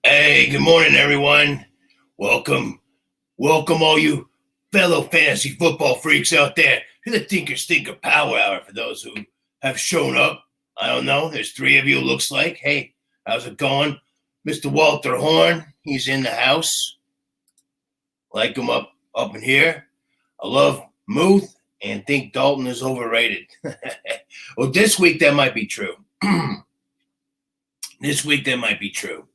Hey, good morning, everyone. Welcome, welcome, all you fellow fantasy football freaks out there to the Tinker Stinker Power Hour. For those who have shown up, I don't know. There's three of you. Looks like. Hey, how's it going, Mr. Walter Horn? He's in the house. Like him up in here. I love Muth and think Dalton is overrated. Well, this week that might be true. This week that might be true.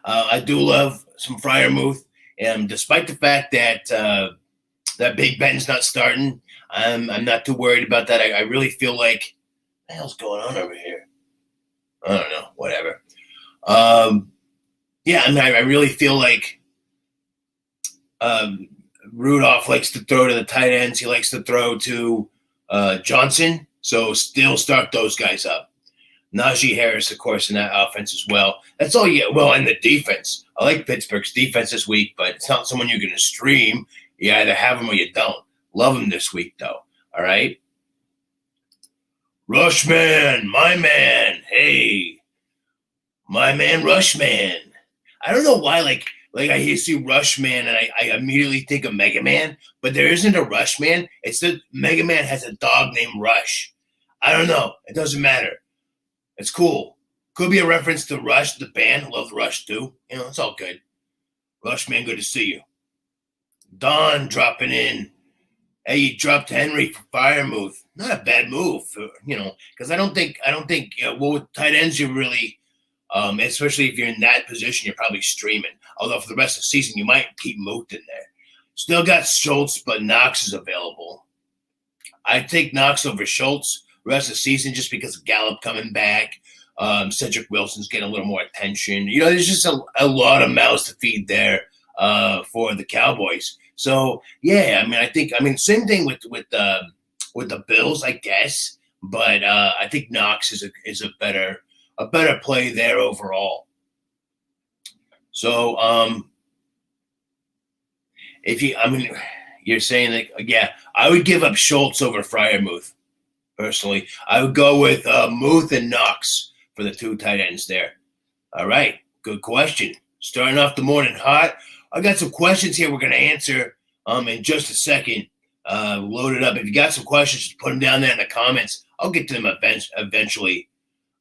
I do love some Fryermuth, and despite the fact that that Big Ben's not starting, I'm not too worried about that. I really feel like, what the hell's going on over here? I don't know. Whatever. Yeah, I mean, I really feel like Rudolph likes to throw to the tight ends. He likes to throw to Johnson. So still start those guys up. Najee Harris, of course, in that offense as well. That's all you get. Well, and the defense. I like Pittsburgh's defense this week, but it's not someone you're going to stream. You either have them or you don't. Love them this week, though. All right? Rushman, my man. Hey, my man Rushman. I don't know why, like I see Rushman and I immediately think of Mega Man, but there isn't a Rushman. It's that Mega Man has a dog named Rush. I don't know. It doesn't matter. It's cool. Could be a reference to Rush, the band. Love Rush too. You know, it's all good. Rush, man, good to see you. Don dropping in. Hey, you dropped Henry for Fryermuth. Not a bad move, because I don't think well, with tight ends you really, especially if you're in that position, you're probably streaming. Although for the rest of the season, you might keep Muth in there. Still got Schultz, but Knox is available. I take Knox over Schultz rest of the season just because of Gallop coming back. Cedric Wilson's getting a little more attention. There's just a lot of mouths to feed there for the Cowboys. So yeah, I mean, same thing with the Bills, I guess. But I think Knox is a better play there overall. So you're saying that, yeah, I would give up Schultz over Fryermuth. Personally, I would go with Muth and Knox for the two tight ends there. All right, good question. Starting off the morning hot. I got some questions here we're going to answer in just a second. Load it up. If you got some questions, just put them down there in the comments. I'll get to them eventually.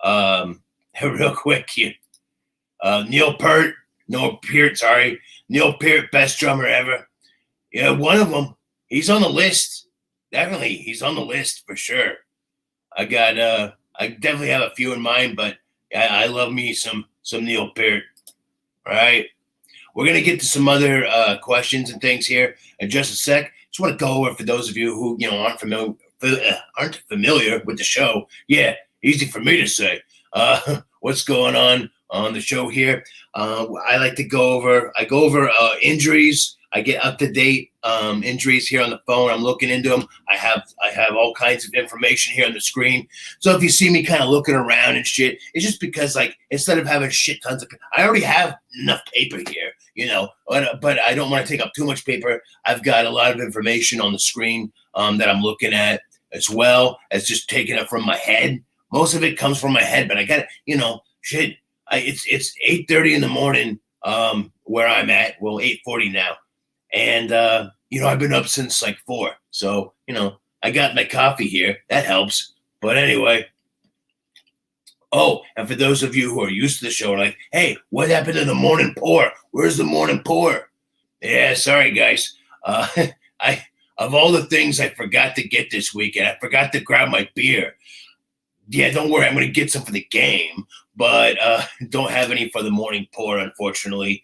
Real quick here. Neil Peart, best drummer ever. Yeah, one of them. He's on the list. Definitely, he's on the list for sure. I definitely have a few in mind, but I love me some Neil Peart. All right. We're going to get to some other questions and things here in just a sec. Just want to go over for those of you who, aren't familiar with the show. Yeah, easy for me to say. What's going on the show here? I like to go over injuries. I get up to date injuries here on the phone. I'm looking into them. I have all kinds of information here on the screen. So if you see me kind of looking around and shit, it's just because, like, instead of having shit tons of, I already have enough paper here, but I don't want to take up too much paper. I've got a lot of information on the screen that I'm looking at, as well as just taking it from my head. Most of it comes from my head, but I got to, shit. It's 8:30 in the morning where I'm at. Well, 8:40 now. And, I've been up since like 4. So, I got my coffee here. That helps. But anyway. Oh, and for those of you who are used to the show, like, hey, what happened to the morning pour? Where's the morning pour? Yeah, sorry, guys. Of all the things I forgot to get this weekend, I forgot to grab my beer. Yeah, don't worry. I'm going to get some for the game, but don't have any for the morning pour, unfortunately.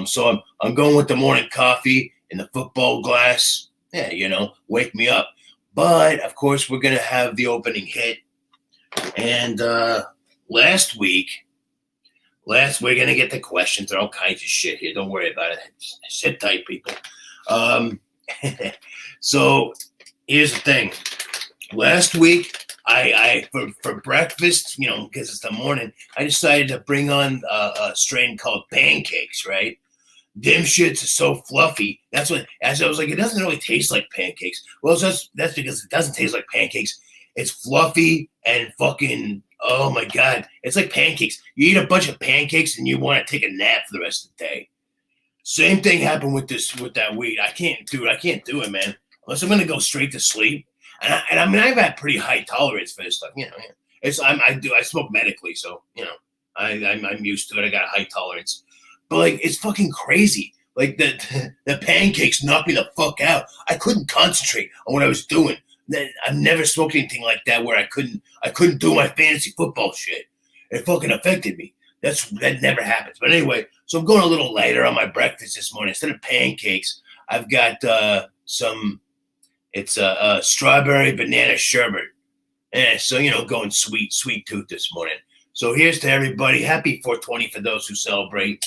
So I'm going with the morning coffee in the football glass. Yeah, wake me up. But, of course, we're going to have the opening hit. And last week, we're going to get the questions. There are all kinds of shit here. Don't worry about it. Sit tight, people. So here's the thing. Last week, I for breakfast, because it's the morning, I decided to bring on a strain called pancakes, right? Them shits are so fluffy. That's what, as I was like, it doesn't really taste like pancakes. Well, that's because it doesn't taste like pancakes. It's fluffy and fucking Oh my God. It's like pancakes. You eat a bunch of pancakes and you want to take a nap for the rest of the day. Same thing happened with that weed. I can't do it, man. Unless I'm gonna go straight to sleep. And I mean, I've had pretty high tolerance for this stuff. I smoke medically, so I'm used to it. I got a high tolerance, but like it's fucking crazy. Like the pancakes knocked me the fuck out. I couldn't concentrate on what I was doing. I've never smoked anything like that where I couldn't do my fantasy football shit. It fucking affected me. That never happens. But anyway, so I'm going a little lighter on my breakfast this morning. Instead of pancakes, I've got some. It's a strawberry banana sherbet. So going sweet tooth this morning. So here's to everybody. Happy 420 for those who celebrate.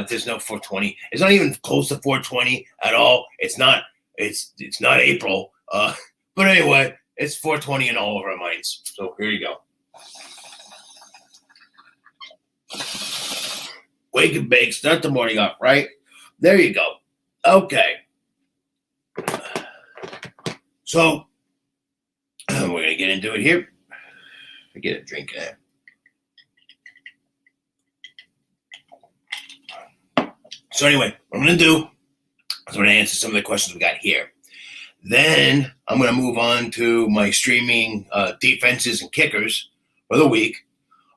There's no 420. It's not even close to 420 at all. It's not April. But anyway, it's 420 in all of our minds. So here you go. Wake and bake, start the morning off, right? There you go. Okay. So we're gonna get into it here. I get a drink there. So anyway, what I'm gonna do is I'm gonna answer some of the questions we got here. Then I'm gonna move on to my streaming defenses and kickers for the week.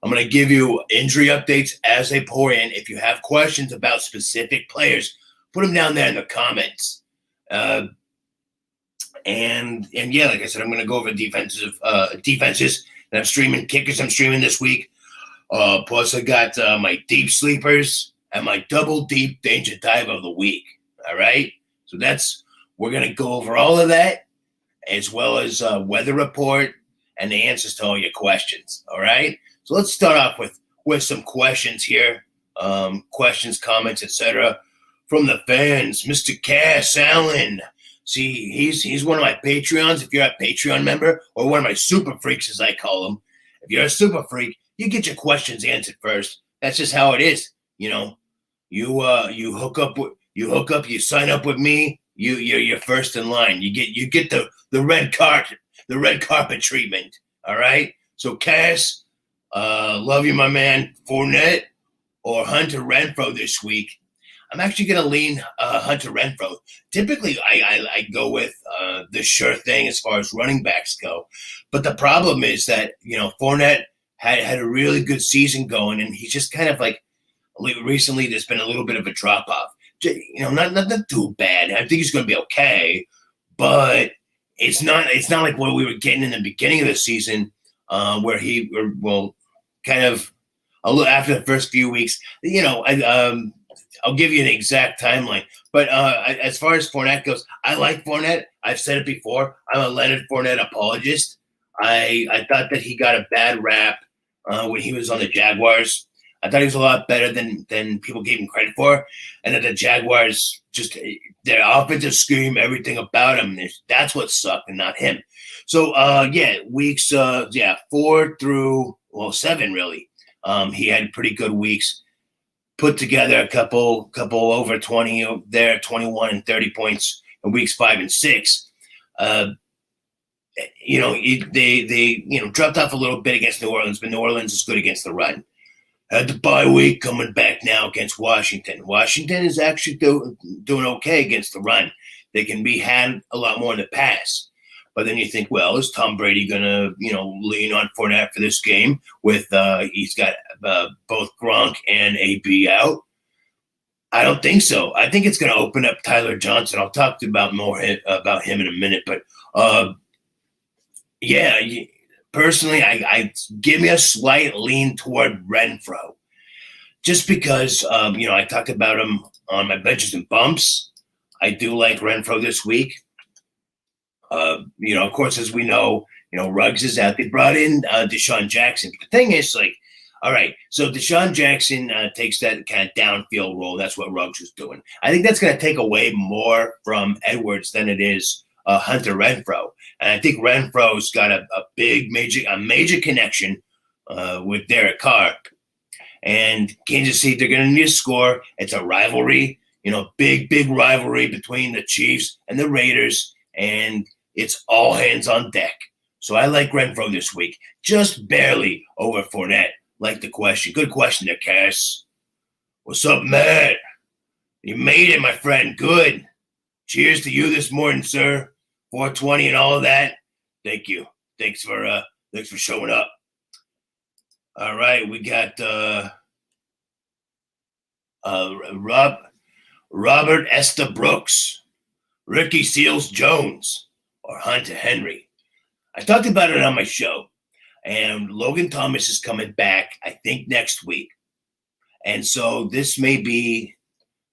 I'm going to give you injury updates as they pour in. If you have questions about specific players, put them down there in the comments. And yeah, like I said, I'm going to go over defenses. And I'm streaming kickers. I'm streaming this week. Plus, I got my deep sleepers and my double deep danger dive of the week. All right. So we're going to go over all of that, as well as weather report and the answers to all your questions. All right. So let's start off with some questions here, questions, comments, etc. from the fans. Mr. Cass Allen, see, he's one of my Patreons. If you're a Patreon member, or one of my super freaks, as I call them, if you're a super freak, you get your questions answered first. That's just how it is. You hook up, you sign up with me. You're first in line. You get the red carpet treatment. All right. So Cass. Love you, my man. Fournette or Hunter Renfrow this week. I'm actually going to lean Hunter Renfrow. Typically, I go with the sure thing as far as running backs go. But the problem is that, Fournette had a really good season going, and he's just kind of like, recently there's been a little bit of a drop-off. Not too bad. I think he's going to be okay, but it's not like what we were getting in the beginning of the season, where kind of after the first few weeks, I'll give you an exact timeline. But as far as Fournette goes, I like Fournette. I've said it before. I'm a Leonard Fournette apologist. I thought that he got a bad rap when he was on the Jaguars. I thought he was a lot better than people gave him credit for. And that the Jaguars, just their offensive scheme, everything about him, that's what sucked and not him. So, weeks 4 through 7, really. He had pretty good weeks. Put together a couple over 20 there, 21 and 30 points in weeks 5 and 6. They dropped off a little bit against New Orleans, but New Orleans is good against the run. Had the bye week, coming back now against Washington. Washington is actually doing okay against the run. They can be had a lot more in the pass. But then you think, well, is Tom Brady going to, lean on Fournette for this game with he's got both Gronk and AB out? I don't think so. I think it's going to open up Tyler Johnson. I'll talk about more about him in a minute. But, personally, I give me a slight lean toward Renfrow. Just because, I talked about him on my benches and bumps. I do like Renfrow this week. Of course, as we know, Ruggs is out. They brought in Deshaun Jackson. But the thing is, all right, so Deshaun Jackson takes that kind of downfield role. That's what Ruggs was doing. I think that's going to take away more from Edwards than it is Hunter Renfrow. And I think Renfro's got a major connection with Derek Carr. And Kansas City, they're going to need a score. It's a rivalry, big rivalry between the Chiefs and the Raiders. And it's all hands on deck. So I like Renfro this week, just barely over Fournette. Like the question. Good question there, Cass. What's up, Matt? You made it, my friend. Good. Cheers to you this morning, sir. 420 and all of that. Thank you. Thanks for showing up. All right, we got Robert Brooks, Ricky Seals Jones, or Hunter Henry. I talked about it on my show, and Logan Thomas is coming back, I think, next week. And so this may be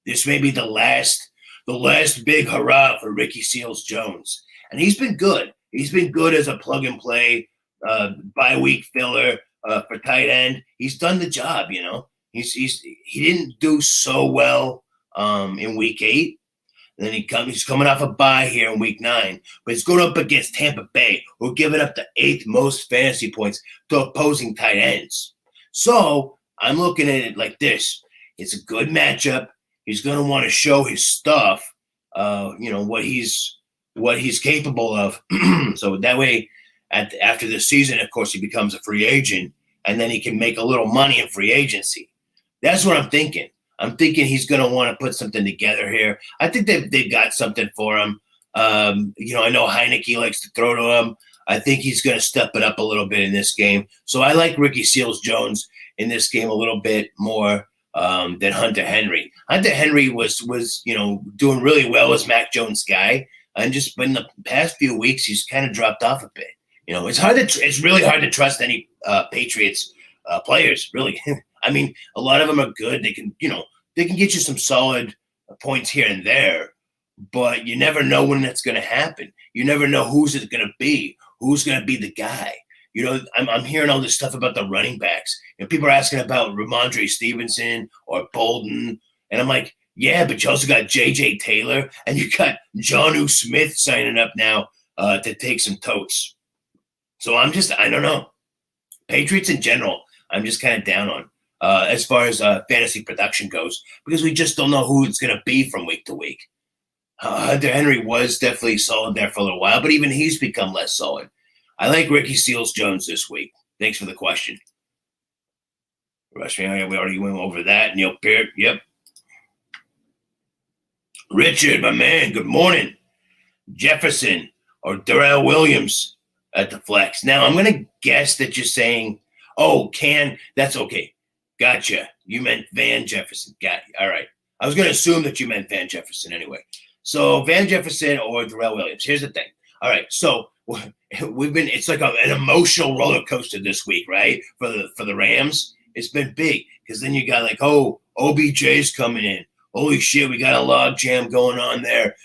the last big hurrah for Ricky Seals Jones. And he's been good. He's been good as a plug and play bye-week filler for tight end. He's done the job, you know. He didn't do so well in week 8. And then he's coming off a bye here in week 9, but he's going up against Tampa Bay, who are giving up the 8th most fantasy points to opposing tight ends. So I'm looking at it like this. It's a good matchup. He's going to want to show his stuff, what he's capable of. So that way, after the season, of course, he becomes a free agent, and then he can make a little money in free agency. That's what I'm thinking. I'm thinking he's going to want to put something together here. I think they've got something for him. I know Heineke likes to throw to him. I think he's going to step it up a little bit in this game. So I like Ricky Seals Jones in this game a little bit more than Hunter Henry. Hunter Henry was doing really well as Mac Jones' guy, and just in the past few weeks he's kind of dropped off a bit. It's really hard to trust any Patriots players, really. I mean, a lot of them are good. They can get you some solid points here and there, but you never know when that's going to happen. You never know who's it going to be, who's going to be the guy. I'm hearing all this stuff about the running backs. People are asking about Ramondre Stevenson or Bolden, and I'm like, yeah, but you also got J.J. Taylor, and you got Jonnu Smith signing up now to take some totes. So I don't know. Patriots in general, I'm just kind of down on as far as fantasy production goes, because we just don't know who it's going to be from week to week. Hunter Henry was definitely solid there for a little while, but even he's become less solid. I like Ricky Seals Jones this week. Thanks for the question. We already went over that. Neil Peart, yep. Richard, my man, good morning. Jefferson or Darrell Williams at the flex. Now, I'm going to guess that you're saying, that's okay. Gotcha. You meant Van Jefferson. Got you. All right. I was going to assume that you meant Van Jefferson anyway. So Van Jefferson or Darrell Williams. Here's the thing. All right. So it's like an emotional roller coaster this week, right? For the Rams. It's been big because then you got like, OBJ's coming in. Holy shit, we got a log jam going on there.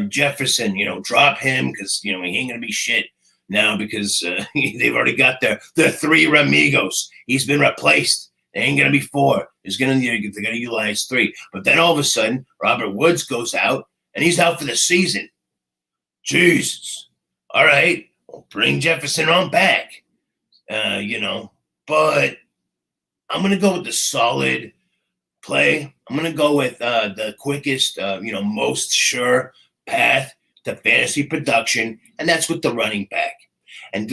Jefferson, drop him because, he ain't going to be shit now because they've already got their 3 Ramigos. He's been replaced. They ain't going to be 4. They're going to utilize 3. But then all of a sudden, Robert Woods goes out, and he's out for the season. Jesus. All right. Well, bring Jefferson on back. But I'm going to go with the solid play. I'm going to go with the quickest, most sure path to fantasy production, and that's with the running back. And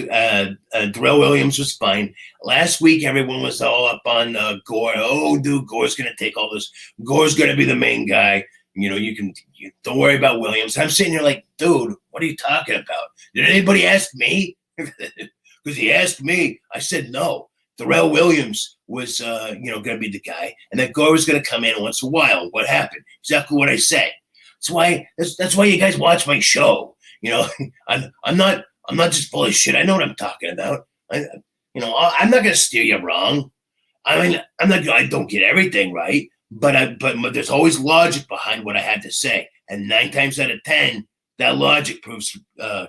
Darrell Williams was fine. Last week, everyone was all up on Gore. Oh, dude, Gore's going to take all this. Gore's going to be the main guy. Don't worry about Williams. I'm sitting here like, dude, what are you talking about? Did anybody ask me? Because he asked me. I said no. Darrell Williams was, going to be the guy, and that Gore was going to come in once in a while. What happened? Exactly what I said. That's why you guys watch my show. I'm not just full of shit. I know what I'm talking about. I'm not going to steer you wrong. I mean, I don't get everything right, but there's always logic behind what I had to say. And 9 times out of 10, that logic proves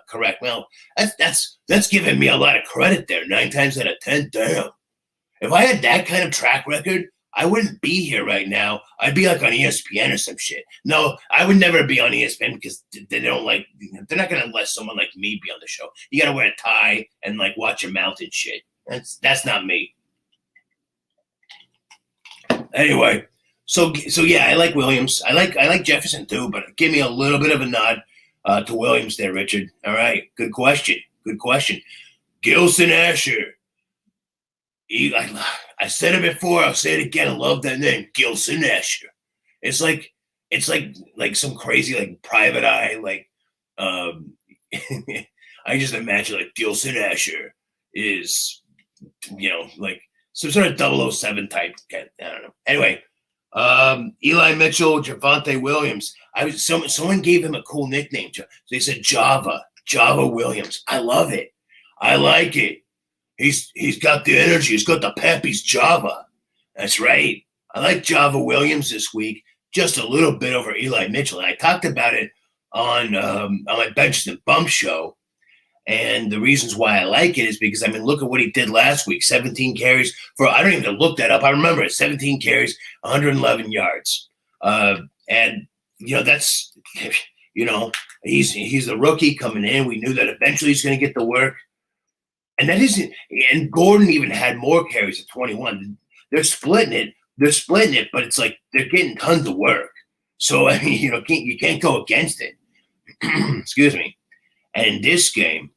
correct. Well, that's giving me a lot of credit there. 9 times out of 10, damn. If I had that kind of track record, I wouldn't be here right now. I'd be like on ESPN or some shit. No, I would never be on ESPN because they're not going to let someone like me be on the show. You got to wear a tie and like watch your mouth and shit. That's not me. Anyway, so yeah, I like Williams. I like Jefferson too, but give me a little bit of a nod to Williams there, Richard. All right, good question. Good question. Gilson Asher. I said it before. I'll say it again. I love that name, Gilson Asher. It's like some crazy like private eye I just imagine like Gilson Asher is like some sort of 007 type. I don't know. Anyway, Eli Mitchell, Javonte Williams. Someone gave him a cool nickname. They said Java Williams. I love it. I like it. He's got the energy. He's got the pep. He's Java. That's right. I like Java Williams this week, just a little bit over Eli Mitchell. And I talked about it on my Benches and Bumps show. And the reasons why I like it is because, look at what he did last week. 17 carries for, I don't even look that up. I remember it, 17 carries, 111 yards. And, that's, he's the rookie coming in. We knew that eventually he's going to get the work. And Gordon even had more carries at 21. They're splitting it, but it's like they're getting tons of work. So, you can't go against it. Excuse me. And in this game,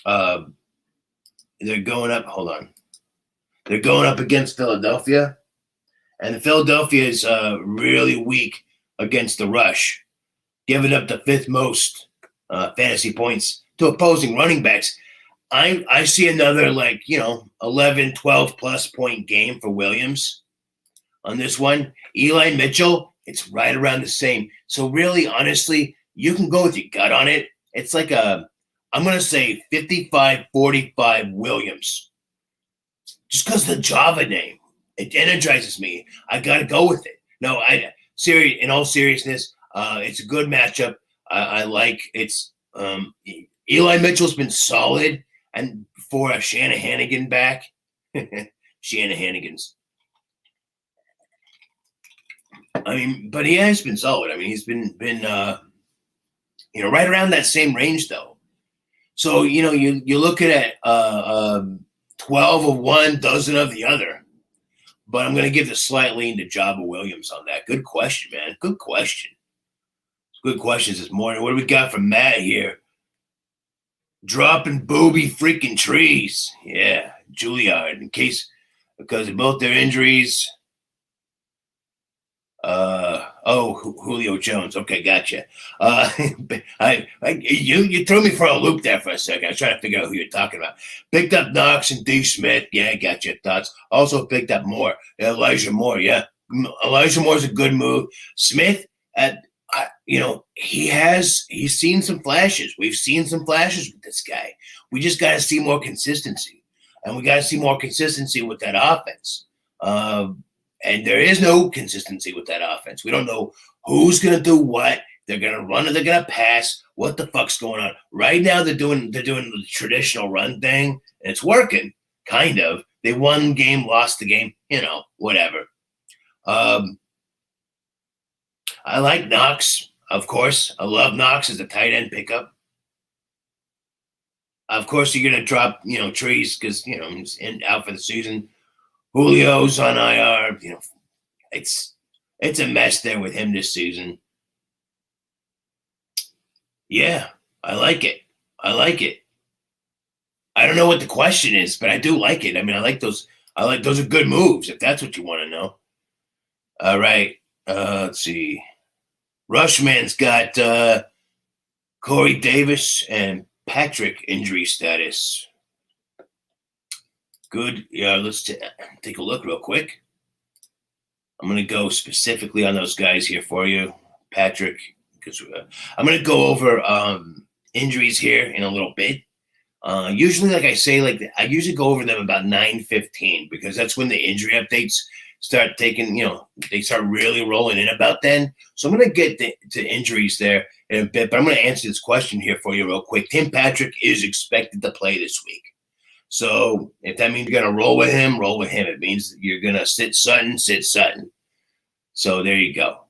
they're going up. Hold on. They're going up against Philadelphia. And Philadelphia is really weak against the rush, giving up the 5th most fantasy points to opposing running backs. I see another 11, 12 plus point game for Williams on this one. Eli Mitchell, it's right around the same. So really, honestly, you can go with your gut on it. It's like I'm going to say 55-45 Williams. Just because the Java name, it energizes me. I got to go with it. No, in all seriousness, it's a good matchup. I like it's Eli Mitchell's been solid. And for a Shanahan back, Shanahanigans. But he has been solid. He's been right around that same range though. So you look at 12 of one, dozen of the other. But I'm going to give the slight lean to Java Williams on that. Good question, man. Good question. Good questions this morning. What do we got from Matt here? Dropping booby freaking trees. Yeah, Juilliard. Because of both their injuries. Julio Jones. Okay, gotcha. You threw me for a loop there for a second. I was trying to figure out who you're talking about. Picked up Knox and D. Smith. Yeah, gotcha. Thoughts. Also picked up Moore. Elijah Moore. Yeah, Elijah Moore's a good move. Smith he's seen some flashes. We've seen some flashes with this guy. We just got to see more consistency. And we got to see more consistency with that offense. And there is no consistency with that offense. We don't know who's going to do what. They're going to run or they're going to pass. What the fuck's going on? Right now they're doing the traditional run thing, and it's working, kind of. They won the game, lost the game, whatever. I like Knox, of course. I love Knox as a tight end pickup. Of course, you're going to drop, Trees because, he's out for the season. Julio's on IR. It's a mess there with him this season. Yeah, I like it. I don't know what the question is, but I do like it. I like those. Those are good moves if that's what you want to know. All right. Let's see. Rushman's got Corey Davis and Patrick injury status. Good. Yeah, let's take a look real quick. I'm going to go specifically on those guys here for you, Patrick, because I'm going to go over injuries here in a little bit. Usually, like I say, I usually go over them about 9:15 because that's when the injury updates start taking, they start really rolling in about then. So I'm going to get to injuries there in a bit, but I'm going to answer this question here for you real quick. Tim Patrick is expected to play this week. So if that means you're going to roll with him, roll with him. It means you're going to sit Sutton. So there you go.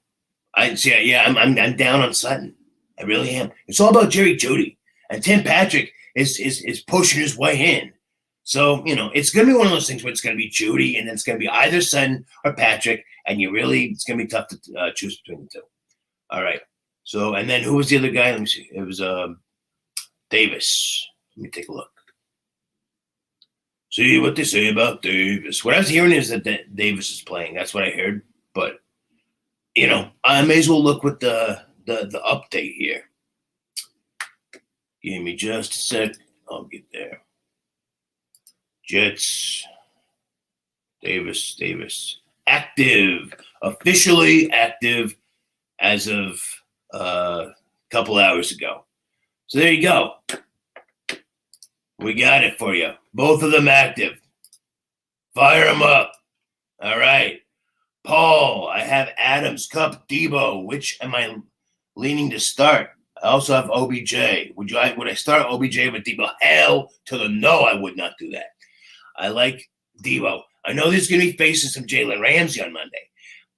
I'm down on Sutton. I really am. It's all about Jerry Jeudy. And Tim Patrick is pushing his way in. So, it's going to be one of those things where it's going to be Jeudy, and then it's going to be either Sutton or Patrick, and it's going to be tough to choose between the two. All right. So, and then who was the other guy? Let me see. It was Davis. Let me take a look. See what they say about Davis. What I was hearing is that Davis is playing. That's what I heard. But, I may as well look with the update here. Give me just a sec. I'll get there. Jets. Davis. Active. Officially active as of a couple hours ago. So there you go. We got it for you. Both of them active. Fire them up. All right. Paul, I have Adams, Cup, Debo. Which am I leaning to start? I also have OBJ. Would I start OBJ with Debo? Hell to the no, I would not do that. I like Debo. I know there's going to be facing some Jalen Ramsey on Monday.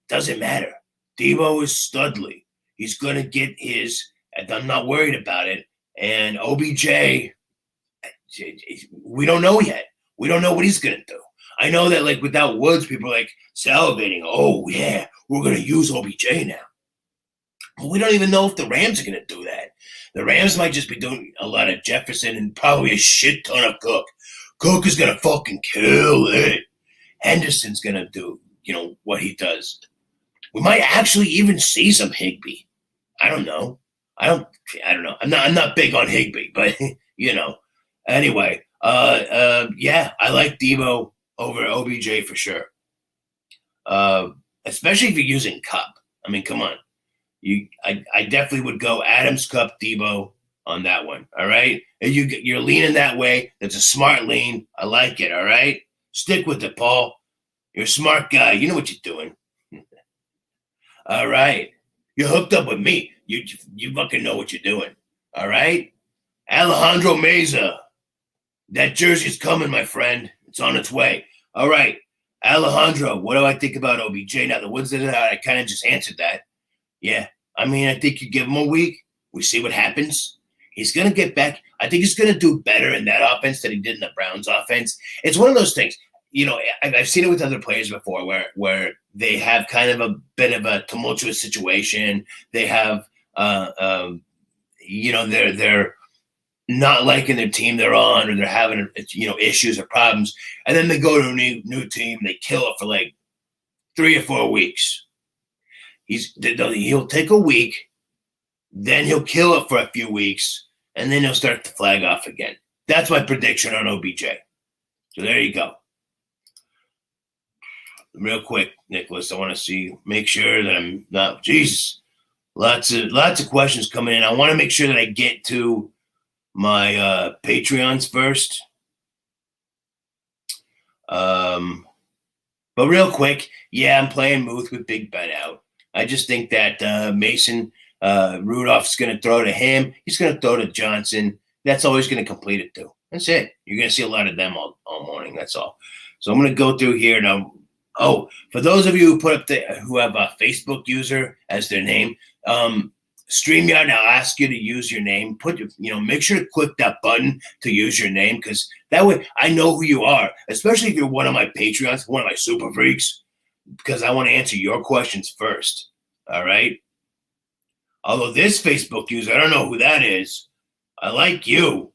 Doesn't matter. Debo is studly. He's going to get his, and I'm not worried about it. And OBJ, we don't know yet. We don't know what he's going to do. I know that, like, without Woods, people are, salivating. Oh, yeah, we're going to use OBJ now. But we don't even know if the Rams are going to do that. The Rams might just be doing a lot of Jefferson and probably a shit ton of Cook. Cook is going to fucking kill it. Henderson's going to do, what he does. We might actually even see some Higbee. I don't know. I don't know. I'm not big on Higbee, but, Anyway, yeah, I like Debo over OBJ for sure. Especially if you're using Cup. I mean, come on. I definitely would go Adams, Cup, Debo on that one. All right, and you're leaning that way. That's a smart lean. I like it. All right, stick with it, Paul. You're a smart guy. You know what you're doing. All right, you're hooked up with me. You fucking know what you're doing. All right, Alejandro Meza. That jersey's coming, my friend. It's on its way. All right, Alejandro, what do I think about OBJ? Now, the Woods did it. I kind of just answered that. Yeah, I mean, I think you give him a week. We see what happens. He's going to get back. I think he's going to do better in that offense than he did in the Browns offense. It's one of those things. I've seen it with other players before where they have kind of a bit of a tumultuous situation. They have, they're not liking their team they're on, or they're having, issues or problems. And then they go to a new team. They kill it for like 3 or 4 weeks. He'll take a week, then he'll kill it for a few weeks, and then he'll start to flag off again. That's my prediction on OBJ. So there you go. Real quick, Nicholas, I want to make sure that I'm not. Jesus, lots of questions coming in. I want to make sure that I get to my Patreons first. But real quick, yeah, I'm playing Muth with Big Ben out. I just think that Mason Rudolph's going to throw to him. He's going to throw to Johnson. That's all he's going to complete it to. That's it. You're going to see a lot of them all morning. That's all. So I'm going to go through here now. Oh, for those of you who have a Facebook user as their name, StreamYard, I'll ask you to use your name. Make sure to click that button to use your name, because that way I know who you are, especially if you're one of my Patreons, one of my super freaks, because I want to answer your questions first. All right? Although this Facebook user, I don't know who that is. I like you.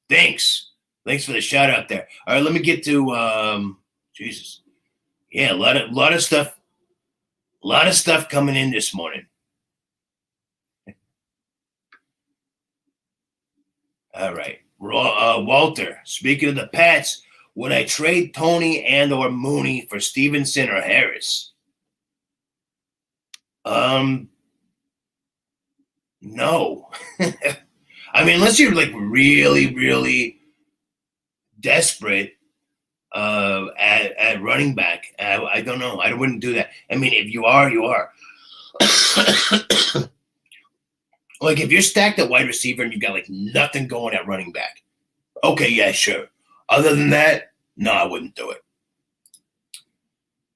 Thanks. Thanks for the shout out there. All right, let me get to Jesus. Yeah, a lot of stuff. A lot of stuff coming in this morning. All right. Walter, speaking of the Pats, would I trade Tony and or Mooney for Stevenson or Harris? No. I mean, unless you're like really, really desperate at running back, I don't know. I wouldn't do that. I mean, if you are, you are. Like if you're stacked at wide receiver and you've got like nothing going at running back, okay, yeah, sure. Other than that, no, I wouldn't do it.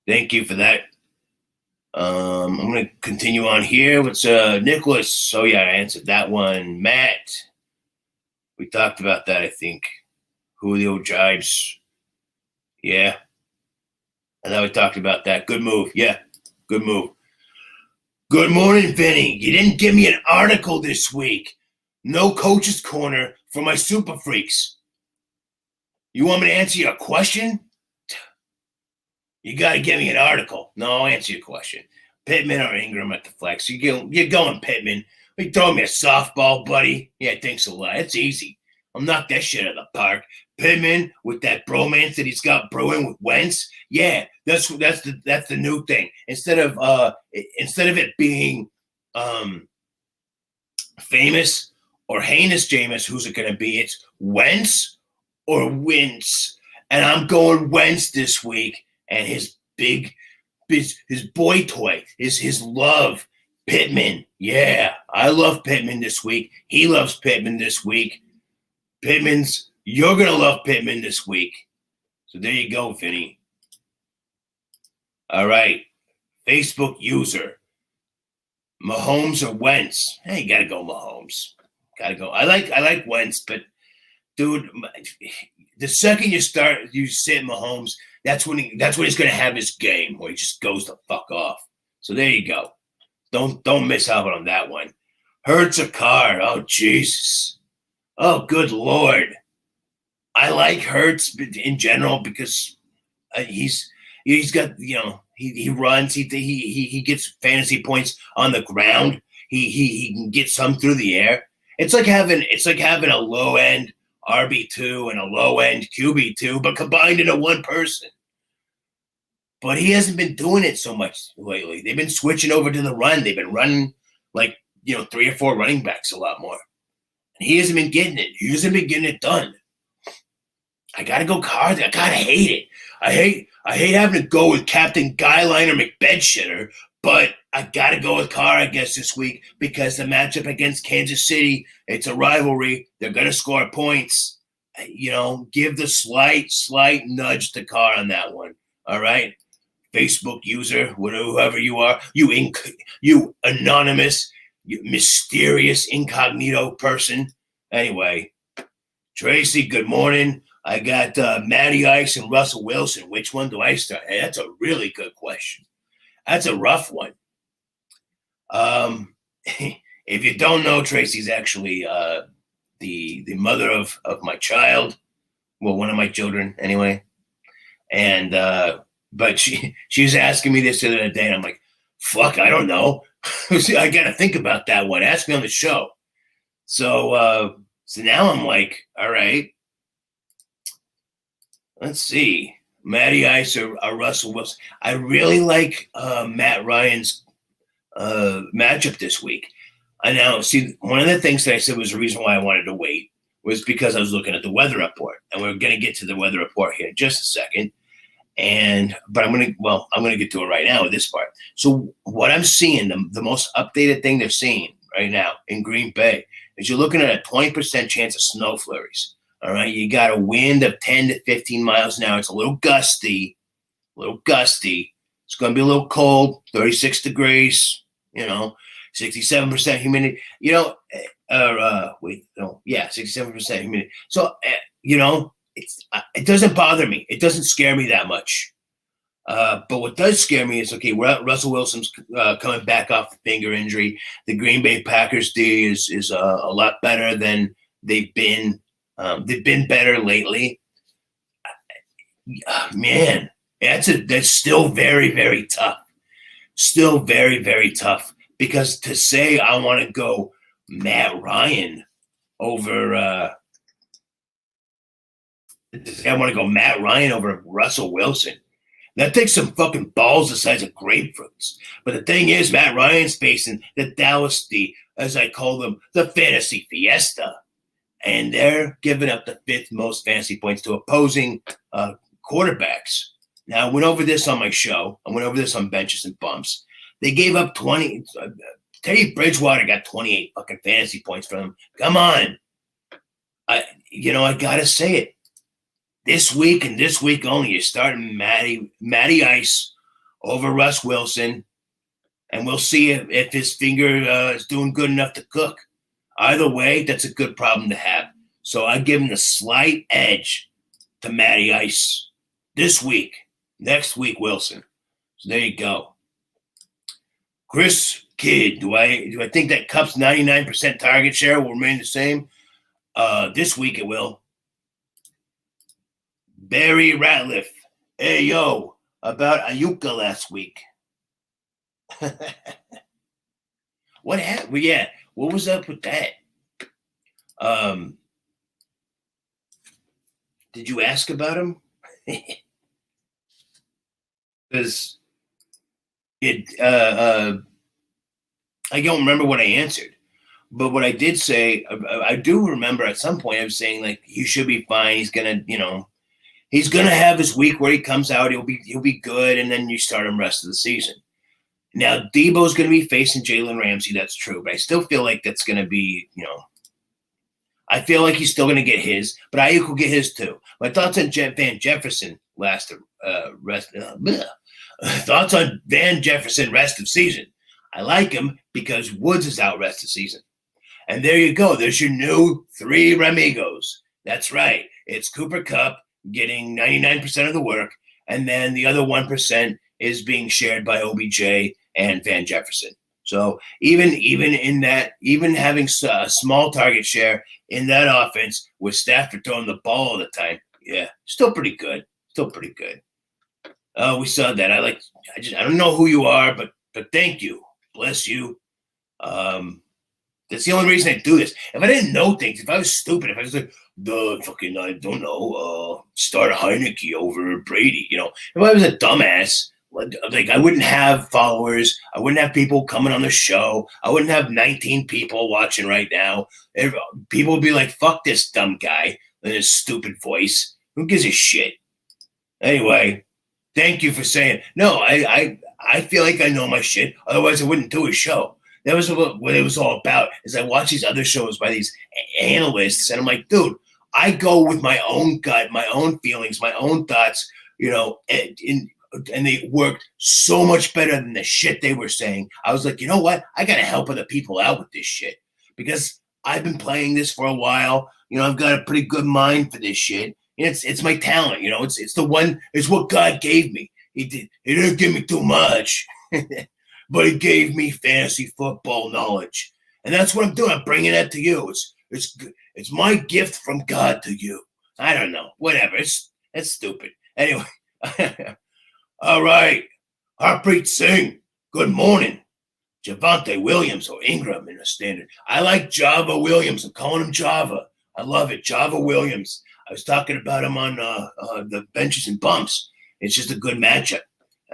Thank you for that. I'm going to continue on here with Nicholas. Oh, yeah, I answered that one. Matt, we talked about that, I think. Julio Jibes. Yeah. I thought we talked about that. Good move. Yeah, good move. Good morning, Vinny. You didn't give me an article this week. No Coach's Corner, for my super freaks. You want me to answer your question? You got to give me an article. No, I'll answer your question. Pittman or Ingram at the flex? You're going Pittman. You throw me a softball, buddy? Yeah, thanks a lot. It's easy. I'll knock that shit out of the park. Pittman with that bromance that he's got brewing with Wentz. Yeah, that's the new thing. Instead of it being famous or heinous Jameis, who's it going to be? It's Wentz or Wentz, and I'm going Wentz this week. And his boy toy, his love, Pittman. Yeah, I love Pittman this week. He loves Pittman this week. You're going to love Pittman this week. So there you go, Vinny. All right. Facebook user. Mahomes or Wentz? Hey, you got to go Mahomes. Got to go. I like Wentz, but, dude, the second you sit Mahomes, that's when he's going to have his game where he just goes the fuck off. So there you go. Don't miss out on that one. Hurts a Carr. Oh, Jesus. Oh, good Lord. I like Hurts in general because he's got, he runs, he gets fantasy points on the ground. He can get some through the air. It's like having a low end RB2 and a low end QB2, but combined into one person. But he hasn't been doing it so much lately. They've been switching over to the run. They've been running 3 or 4 running backs a lot more. And he hasn't been getting it. He hasn't been getting it done. I gotta go Cards. I gotta hate it. I hate having to go with Captain Guyliner McBedshitter, but I gotta go with Carr, I guess, this week because the matchup against Kansas City, it's a rivalry. They're gonna score points. Give the slight nudge to Carr on that one. All right, Facebook user, whoever you are, you anonymous, you mysterious incognito person. Anyway, Tracy, good morning. I got Matty Ice and Russell Wilson. Which one do I start? Hey, that's a really good question. That's a rough one. If you don't know, Tracy's actually the mother of my child. Well, one of my children, anyway. And but she was asking me this the other day, and I'm like, fuck, I don't know. I got to think about that one. Ask me on the show. So now I'm like, all right. Let's see. Matty Ice or Russell Wilson. I really like Matt Ryan's matchup this week. I know. See, one of the things that I said was the reason why I wanted to wait was because I was looking at the weather report, and we're going to get to the weather report here in just a second. But I'm going to get to it right now with this part. So what I'm seeing, the most updated thing they're seeing right now in Green Bay is you're looking at a 20% chance of snow flurries. All right, you got a wind of 10 to 15 miles an hour. It's a little gusty. It's going to be a little cold, 36 degrees, 67% humidity. 67% humidity. So, it doesn't bother me. It doesn't scare me that much. But what does scare me is, okay, Russell Wilson's coming back off the finger injury. The Green Bay Packers D is a lot better than they've been. They've been better lately. Man, that's still very, very tough. Still very, very tough. Because to say I want to go Matt Ryan over Russell Wilson. That takes some fucking balls the size of grapefruits. But the thing is, Matt Ryan's facing the Dallas, as I call them, the fantasy fiesta. And they're giving up the 5th most fantasy points to opposing quarterbacks. Now, I went over this on my show. I went over this on Benches and Bumps. They gave up 20. Teddy Bridgewater got 28 fucking fantasy points from them. Come on. I got to say it. This week and this week only, you're starting Matty Ice over Russ Wilson. And we'll see if his finger is doing good enough to cook. Either way, that's a good problem to have. So I give him the slight edge to Matty Ice this week. Next week, Wilson. So there you go. Chris Kidd, do I think that Cup's 99% target share will remain the same? This week it will. Barry Ratliff. Hey, yo, about Ayuka last week. What happened? Well, yeah, what was up with that? Did you ask about him? Because I don't remember what I answered. But what I did say, I do remember at some point I was saying, like, he should be fine. He's gonna, he's gonna have his week where he comes out. He'll be good, and then you start him rest of the season. Now Debo's gonna be facing Jalen Ramsey. That's true, but I still feel like that's gonna be, I feel like he's still gonna get his, but Ayuk will get his too. My thoughts on Van Jefferson thoughts on Van Jefferson rest of season. I like him because Woods is out rest of season. And there you go. There's your new 3 Ramigos. That's right. It's Cooper Kupp getting 99% of the work, and then the other 1% is being shared by OBJ and Van Jefferson. So even in that, even having a small target share in that offense with Stafford throwing the ball all the time, yeah, still pretty good. Still pretty good. We saw that. I don't know who you are, but thank you. Bless you. That's the only reason I do this. If I didn't know things, if I was stupid, if I was like, I don't know, start Heineke over Brady, if I was a dumbass, like I wouldn't have followers, I wouldn't have people coming on the show, I wouldn't have 19 people watching right now. People would be like, fuck this dumb guy and his stupid voice. Who gives a shit? Anyway, thank you for saying, no, I feel like I know my shit, otherwise I wouldn't do a show. That was what it was all about. Is I watch these other shows by these analysts, and I'm like, dude, I go with my own gut, my own feelings, my own thoughts, and they worked so much better than the shit they were saying. I was like, you know what? I gotta help other people out with this shit because I've been playing this for a while. I've got a pretty good mind for this shit. It's my talent. It's what God gave me. He didn't give me too much. But he gave me fantasy football knowledge, and that's what I'm doing. I'm bringing that to you. It's my gift from God to you. I don't know, whatever. It's stupid. Anyway, all right. Harpreet Singh. Good morning. Javante Williams or Ingram in a standard. I like Java Williams. I'm calling him Java. I love it. Java Williams. I was talking about him on the benches and bumps. It's just a good matchup.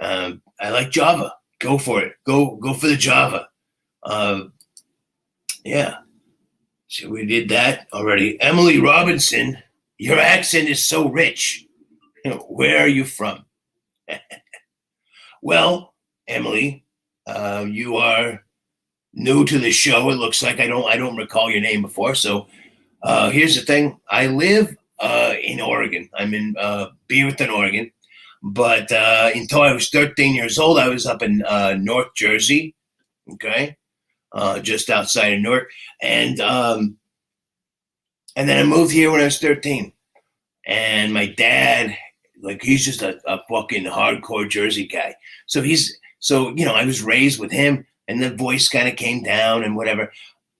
I like Java. Go for it. Go for the Java. Yeah. So we did that already. Emily Robinson, your accent is so rich. Where are you from? Well, Emily, you are new to the show. It looks like I don't recall your name before. So here's the thing. I live in Oregon. I'm in Beaverton, Oregon. But until I was 13 years old, I was up in North Jersey, okay, just outside of Newark, and then I moved here when I was 13. And my dad, he's just a fucking hardcore Jersey guy. So I was raised with him, and the voice kind of came down and whatever.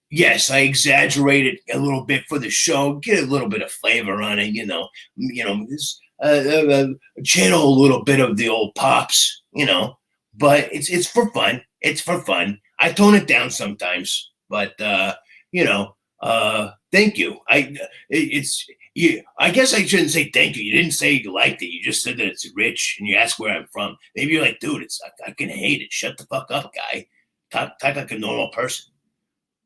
Yes, I exaggerated a little bit for the show, get a little bit of flavor on it, this. Channel a little bit of the old pops, but it's for fun. It's for fun. I tone it down sometimes, but thank you. I guess I shouldn't say thank you. You didn't say you liked it. You just said that it's rich, and you asked where I'm from. Maybe you're like, dude, I can hate it. Shut the fuck up, guy. Talk like a normal person.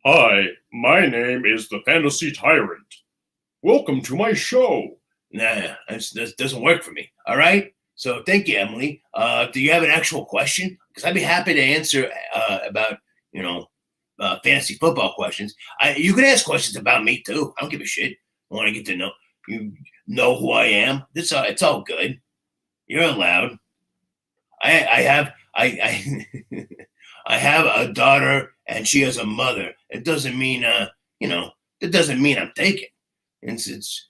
Hi, my name is the Fantasy Tyrant. Welcome to my show. Nah, that doesn't work for me. All right. So thank you, Emily. Do you have an actual question? Because I'd be happy to answer about fantasy football questions. You can ask questions about me too. I don't give a shit. I want to get to know who I am. It's all good. You're allowed. I have I have a daughter and she has a mother. It doesn't mean it doesn't mean I'm taken. It's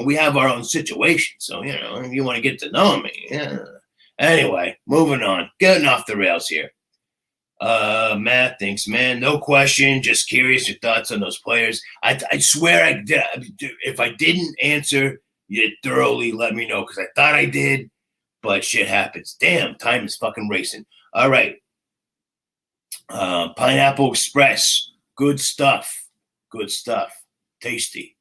we have our own situation. So, if you want to get to know me, yeah. Anyway, moving on, getting off the rails here. Matt, thanks, man. No question. Just curious your thoughts on those players. I swear I did. If I didn't answer, you thoroughly let me know because I thought I did, but shit happens. Damn, time is fucking racing. All right. Pineapple Express. Good stuff. Good stuff. Tasty.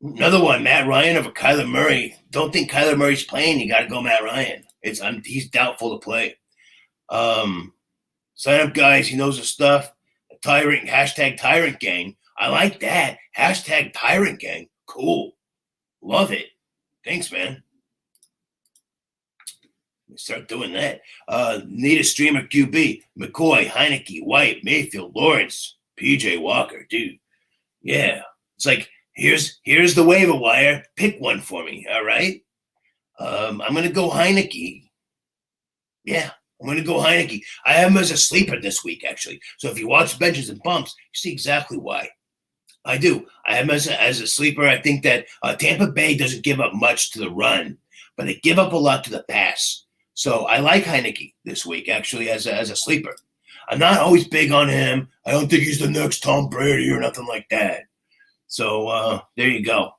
Another one, Matt Ryan over Kyler Murray. Don't think Kyler Murray's playing. You got to go Matt Ryan. He's doubtful to play. Sign up, guys. He knows his stuff. Tyrant, hashtag Tyrant Gang. I like that. Hashtag Tyrant Gang. Cool. Love it. Thanks, man. Start doing that. Need a streamer QB. McCoy, Heineke, White, Mayfield, Lawrence, PJ Walker. Dude. Yeah. It's like, here's the waiver wire. Pick one for me. All right. I'm gonna go Heineke. Yeah. I'm going to go Heineke. I have him as a sleeper this week, actually. So if you watch Benches and Bumps, you see exactly why. I do. I have him as a sleeper. I think that Tampa Bay doesn't give up much to the run, but they give up a lot to the pass. So I like Heineke this week, actually, as a sleeper. I'm not always big on him. I don't think he's the next Tom Brady or nothing like that. So there you go.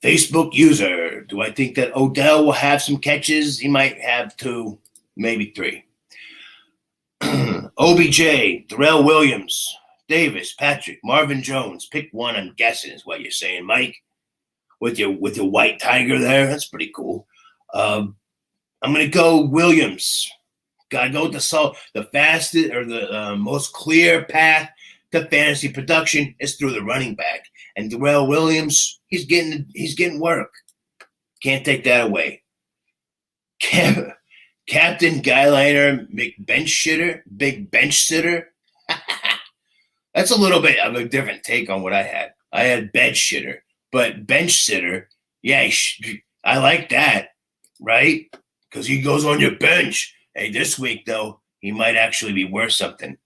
Facebook user, do I think that Odell will have some catches? He might have 2, maybe 3. OBJ, Darrell Williams, Davis, Patrick, Marvin Jones. Pick one, I'm guessing is what you're saying, Mike. With your white tiger there. That's pretty cool. I'm going to go Williams. Got to go with the fastest or the most clear path to fantasy production is through the running back. And Darrell Williams, he's getting work. Can't take that away. Captain Guyliner, big bench sitter. That's a little bit of a different take on what I had. I had bed shitter, but bench sitter, yeah, I like that, right? Because he goes on your bench. Hey, this week, though, he might actually be worth something.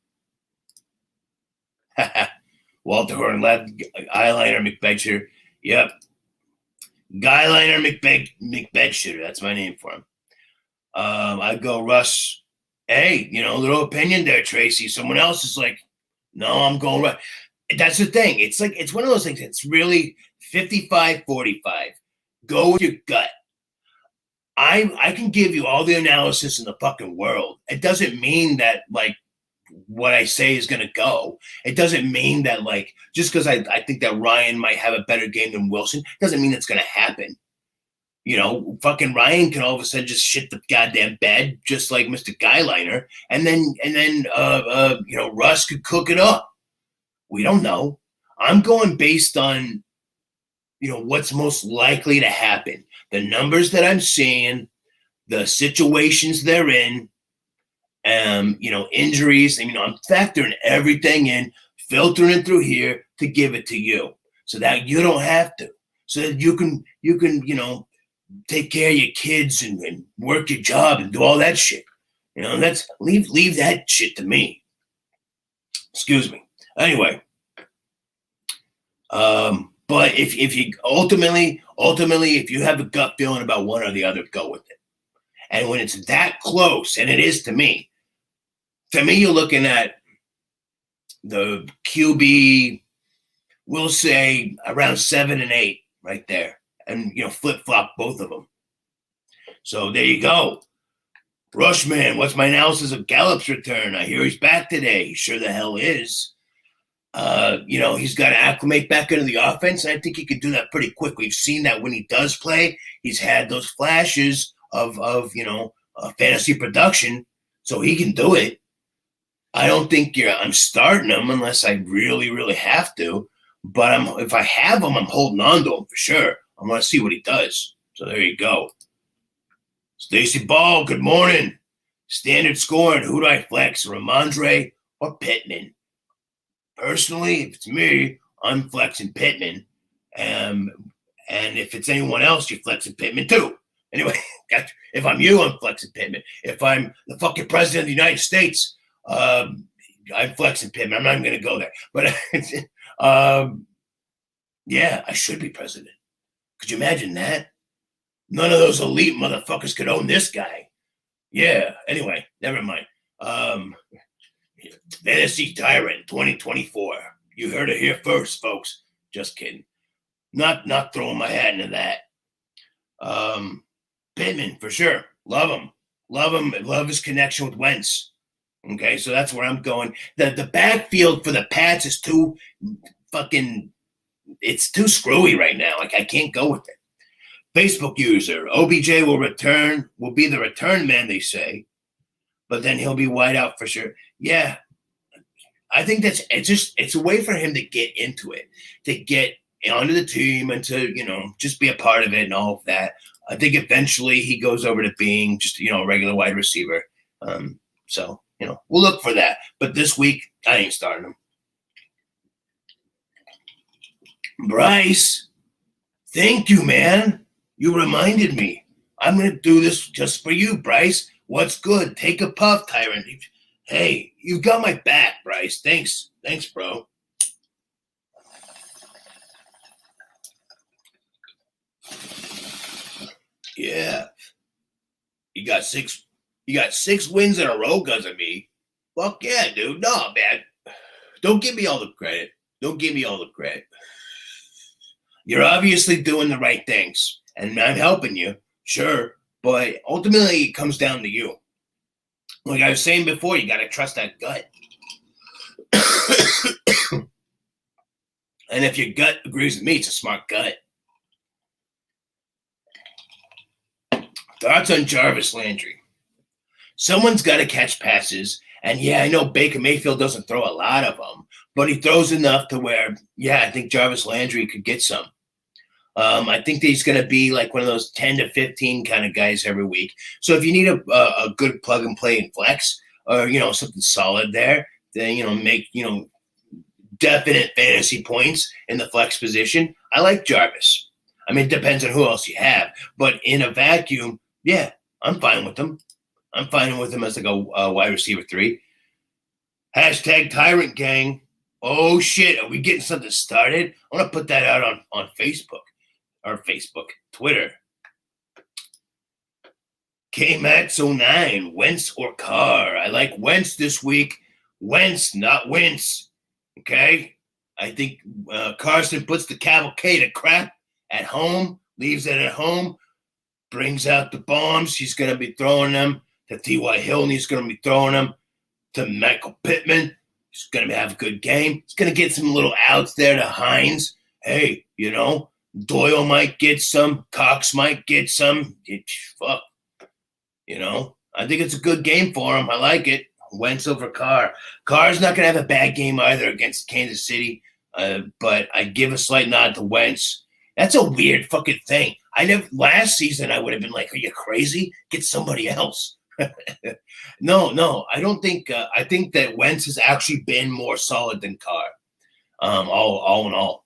Walter Horn left, eyeliner McBedshitter. Yep. Guyliner McBedshitter. That's my name for him. I'd go Russ. Hey, little opinion there, Tracy. Someone else is like, no, I'm going Russ. That's the thing. It's like, it's one of those things. It's really 55-45. Go with your gut. I can give you all the analysis in the fucking world. It doesn't mean that, like, what I say is going to go. It doesn't mean that, like, just because I think that Ryan might have a better game than Wilson doesn't mean it's going to happen. Fucking Ryan can all of a sudden just shit the goddamn bed, just like Mr. Guyliner, and then Russ could cook it up. We don't know. I'm going based on, what's most likely to happen. The numbers that I'm seeing, the situations they're in, injuries. I'm factoring everything in, filtering it through here to give it to you so that you don't have to, so that you can, take care of your kids and work your job and do all that shit. That's leave that shit to me. Excuse me. Anyway, but if you ultimately, if you have a gut feeling about one or the other, go with it. And when it's that close, and it is to me, you're looking at the QB, we'll say around 7 and 8 right there. And, flip-flop both of them. So there you go. Rushman, what's my analysis of Gallup's return? I hear he's back today. He sure the hell is. He's got to acclimate back into the offense. And I think he could do that pretty quick. We've seen that when he does play, he's had those flashes of fantasy production. So he can do it. I don't think I'm starting him unless I really, really have to. But if I have him, I'm holding on to him for sure. I want to see what he does. So there you go. Stacy Ball, good morning. Standard scoring. Who do I flex? Ramondre or Pittman? Personally, if it's me, I'm flexing Pittman. And if it's anyone else, you're flexing Pittman too. Anyway, if I'm you, I'm flexing Pittman. If I'm the fucking president of the United States, I'm flexing Pittman. I'm not even going to go there. But yeah, I should be president. Could you imagine that? None of those elite motherfuckers could own this guy. Yeah. Anyway, never mind. Fantasy Tyrant 2024. You heard it here first, folks. Just kidding. Not throwing my hat into that. Pittman for sure. Love him. Love him. Love his connection with Wentz. Okay, so that's where I'm going. The backfield for the Pats is too fucking. It's too screwy right now. Like I can't go with it. Facebook user OBJ will be the return man, they say, but then he'll be wide out for sure. Yeah, I think it's a way for him to get into it, to get onto the team and to, just be a part of it and all of that. I think eventually he goes over to being just, a regular wide receiver. So, we'll look for that. But this week, I ain't starting him. Bryce, thank you, man. You reminded me. I'm going to do this just for you, Bryce. What's good? Take a puff, Tyrant. Hey, you got my back, Bryce. Thanks. Thanks, bro. Yeah. You got six wins in a row because of me. Fuck yeah, dude. No, man. Don't give me all the credit. You're obviously doing the right things, and I'm helping you, sure, but ultimately it comes down to you. Like I was saying before, you got to trust that gut. And if your gut agrees with me, it's a smart gut. Thoughts on Jarvis Landry? Someone's got to catch passes, and yeah, I know Baker Mayfield doesn't throw a lot of them, but he throws enough to where, yeah, I think Jarvis Landry could get some. I think that he's going to be like one of those 10 to 15 kind of guys every week. So if you need a good plug and play in flex or, something solid there, then, make, definite fantasy points in the flex position, I like Jarvis. I mean, it depends on who else you have. But in a vacuum, yeah, I'm fine with him. I'm fine with him as like a wide receiver 3. Hashtag Tyrant Gang. Oh, shit. Are we getting something started? I want to put that out on Facebook. Or Twitter. K-Max09, Wentz or Carr. I like Wentz this week. Wentz, not Wentz. Okay? I think Carson puts the cavalcade of crap at home, leaves it at home, brings out the bombs. He's going to be throwing them to T.Y. Hill, and he's going to be throwing them to Michael Pittman. He's going to have a good game. He's going to get some little outs there to Hines. Hey, Doyle might get some. Cox might get some. Fuck. I think it's a good game for him. I like it. Wentz over Carr. Carr's not going to have a bad game either against Kansas City, but I give a slight nod to Wentz. That's a weird fucking thing. Last season I would have been like, are you crazy? Get somebody else. No, I don't think. I think that Wentz has actually been more solid than Carr. All in all.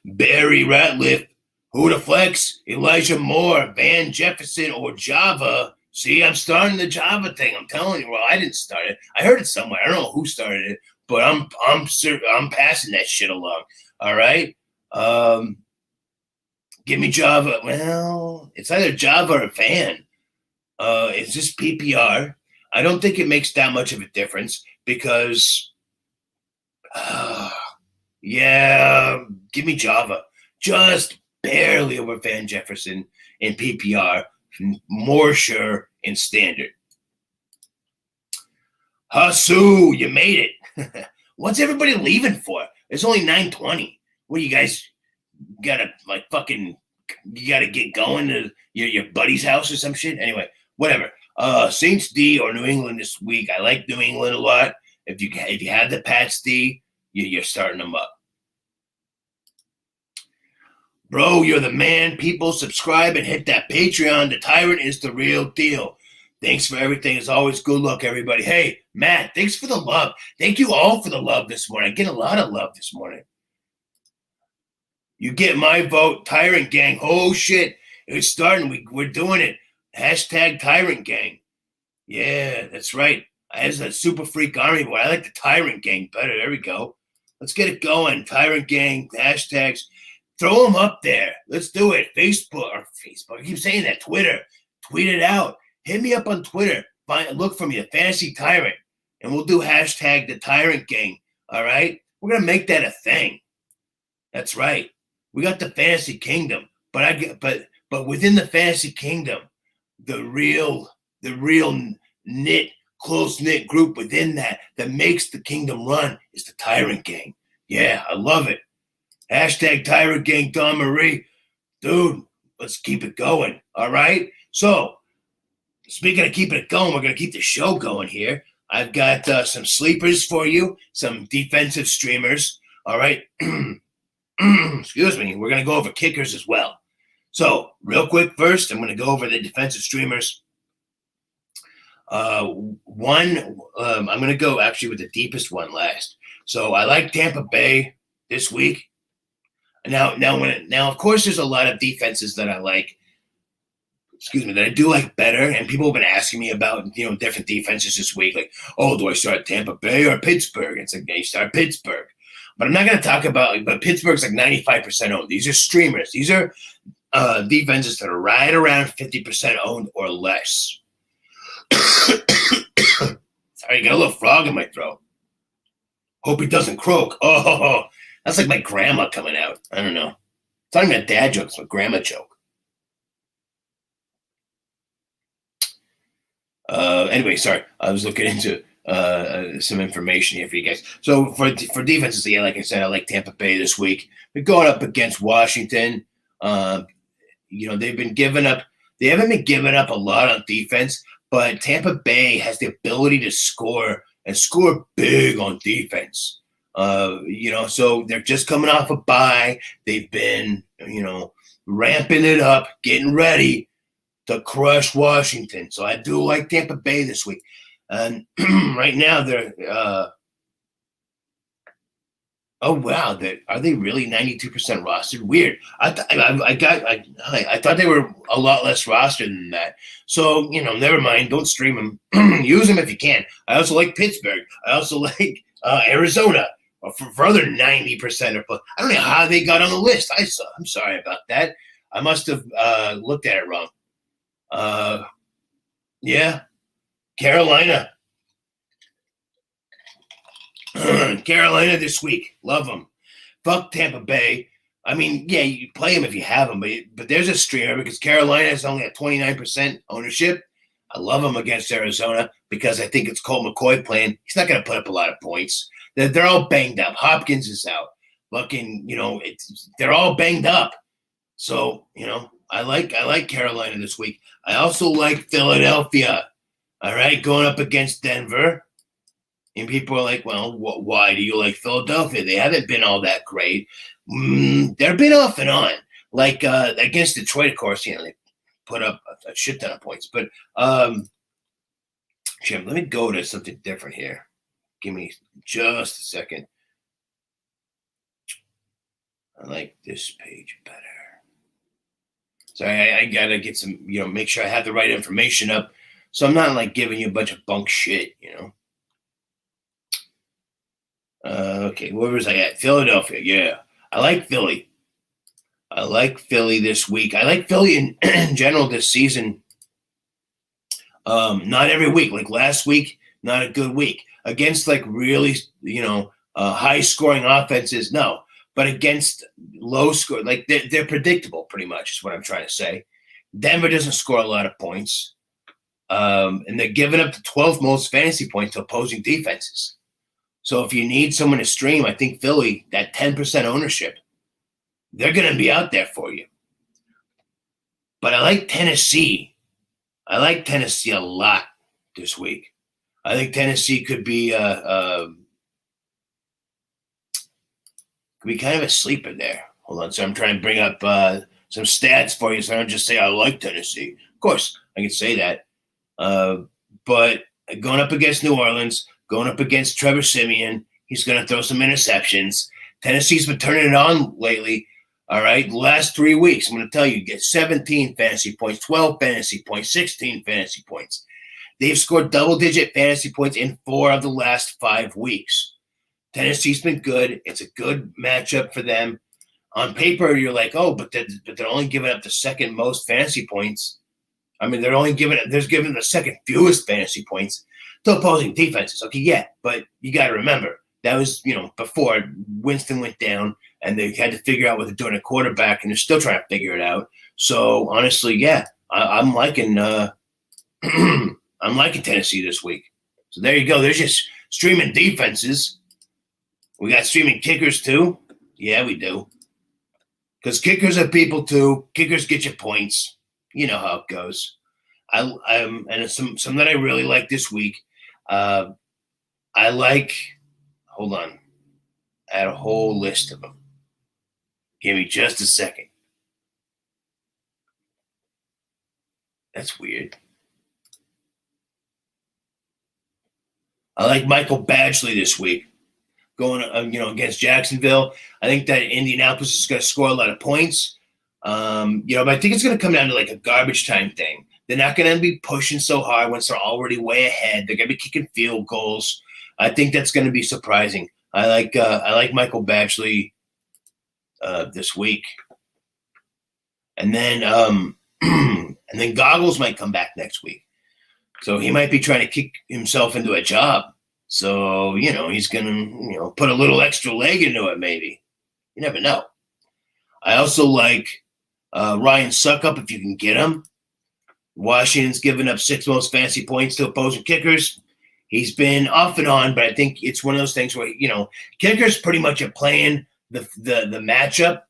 Barry Ratliff, who to flex? Elijah Moore, Van Jefferson, or Java? See, I'm starting the Java thing. I'm telling you. Well, I didn't start it. I heard it somewhere. I don't know who started it, but I'm passing that shit along. All right. Give me Java. Well, it's either Java or Van. It's just PPR. I don't think it makes that much of a difference because. Yeah, give me Java. Just barely over Van Jefferson in PPR. More sure in standard. Hasu, you made it. What's everybody leaving for? It's only 9:20. What do you guys gotta you gotta get going to your buddy's house or some shit? Anyway, whatever. Saints D or New England this week. I like New England a lot. If you have the Pats D, you're starting them up. Bro, you're the man. People, subscribe and hit that Patreon. The Tyrant is the real deal. Thanks for everything. As always, good luck, everybody. Hey, Matt, thanks for the love. Thank you all for the love this morning. I get a lot of love this morning. You get my vote, Tyrant Gang. Oh, shit. It's starting. We're doing it. Hashtag Tyrant Gang. Yeah, that's right. I have that super freak army boy. I like the Tyrant Gang better. There we go. Let's get it going. Tyrant Gang, hashtags. Throw them up there. Let's do it. Facebook. I keep saying that. Twitter. Tweet it out. hit me up on Twitter. Look for me, the Fantasy Tyrant, and we'll do hashtag the Tyrant Gang. All right, we're gonna make that a thing. That's right. We got the Fantasy Kingdom, but within the Fantasy Kingdom, the real close knit group within that makes the kingdom run is the Tyrant Gang. Yeah, I love it. Hashtag Tyrant Gang, Don Marie. Dude, let's keep it going. All right. So, speaking of keeping it going, we're going to keep the show going here. I've got some sleepers for you, some defensive streamers. All right. Excuse me. We're going to go over kickers as well. So, real quick first, I'm going to go over the defensive streamers. I'm going to go actually with the deepest one last. So, I like Tampa Bay this week. Now, of course, there's a lot of defenses that I like. That I do like better, and people have been asking me about different defenses this week. Like, oh, do I start Tampa Bay or Pittsburgh? It's like, you start Pittsburgh, but I'm not going to talk about. But Pittsburgh's like 95% owned. These are streamers. These are defenses that are right around 50% owned or less. Sorry, I got a little frog in my throat. Hope he doesn't croak. Oh. That's like my grandma coming out. I don't know. It's not even a dad joke. It's a grandma joke. Anyway, sorry. I was looking into some information here for you guys. So for defenses, yeah, like I said, I like Tampa Bay this week. They're going up against Washington. They've been giving up. They haven't been giving up a lot on defense, but Tampa Bay has the ability to score and score big on defense. So they're just coming off a bye. They've been, ramping it up, getting ready to crush Washington. So I do like Tampa Bay this week. And right now they're, oh wow, are they really 92% rostered? Weird. I thought they were a lot less rostered than that. So never mind. Don't stream them. Use them if you can. I also like Pittsburgh. I also like Arizona. For other 90% or plus. I don't know how they got on the list. I'm sorry about that. I must have looked at it wrong. Yeah, Carolina. Carolina this week. Love them. Fuck Tampa Bay. I mean, yeah, you play them if you have them, but there's a streamer because Carolina is only at 29% ownership. I love them against Arizona because I think it's Colt McCoy playing. He's not going to put up a lot of points. They're all banged up. Hopkins is out. Fucking, they're all banged up. So, I like Carolina this week. I also like Philadelphia. All right, going up against Denver. And people are like, well, why do you like Philadelphia? They haven't been all that great. They've been off and on. Like against Detroit, of course, they put up a shit ton of points. But Jim, let me go to something different here. Give me just a second. I like this page better. Sorry, I gotta get some, make sure I have the right information up. So I'm not like giving you a bunch of bunk shit, Okay, where was I at? Philadelphia, yeah. I like Philly. I like Philly this week. I like Philly in general this season. Not every week. Like last week, not a good week. Against like really, high scoring offenses, no. But against low score, like they're predictable pretty much is what I'm trying to say. Denver doesn't score a lot of points. And they're giving up the 12th most fantasy points to opposing defenses. So if you need someone to stream, I think Philly, that 10% ownership, they're going to be out there for you. But I like Tennessee. I like Tennessee a lot this week. I think Tennessee could be kind of a sleeper there. Hold on. So I'm trying to bring up some stats for you so I don't just say I like Tennessee. Of course, I can say that. But going up against New Orleans, going up against Trevor Siemian, he's going to throw some interceptions. Tennessee's been turning it on lately. All right, the last 3 weeks, I'm going to tell you, get 17 fantasy points, 12 fantasy points, 16 fantasy points. They've scored double-digit fantasy points in 4 of the last 5 weeks. Tennessee's been good. It's a good matchup for them. On paper, you're like, oh, but they're only giving up the second most fantasy points. I mean, they're giving the second fewest fantasy points to opposing defenses. Okay, yeah, but you got to remember that was before Winston went down, and they had to figure out what they're doing at quarterback, and they're still trying to figure it out. So honestly, yeah, I'm liking I'm liking Tennessee this week. So there you go. There's just streaming defenses. We got streaming kickers too. Yeah, we do. Because kickers are people too. Kickers get you points. You know how it goes. And some that I really like this week. I like. Hold on. I had a whole list of them. Give me just a second. That's weird. I like Michael Badgley this week, going against Jacksonville. I think that Indianapolis is going to score a lot of points. But I think it's going to come down to like a garbage time thing. They're not going to be pushing so hard once they're already way ahead. They're going to be kicking field goals. I think that's going to be surprising. I like Michael Badgley this week, and then Goggles might come back next week. So he might be trying to kick himself into a job. So, he's going to, put a little extra leg into it maybe. You never know. I also like Ryan Suckup if you can get him. Washington's given up 6 most fantasy points to opposing kickers. He's been off and on, but I think it's one of those things where, kickers pretty much are playing the matchup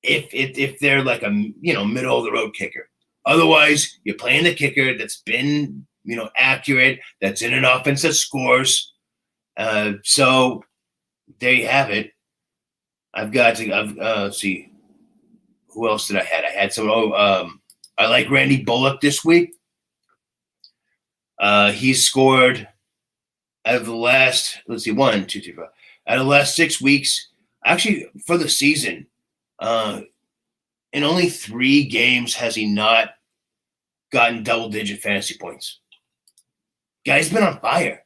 if they're like a, middle of the road kicker. Otherwise, you're playing the kicker that's been, accurate, that's in an offense that scores. So there you have it. Let's see. Who else did I had? I had some. I like Randy Bullock this week. He's scored out of the last, 1, 2, 3, 4. Out of the last 6 weeks, actually for the season, in only 3 games has he not gotten double-digit fantasy points. Guy's been on fire.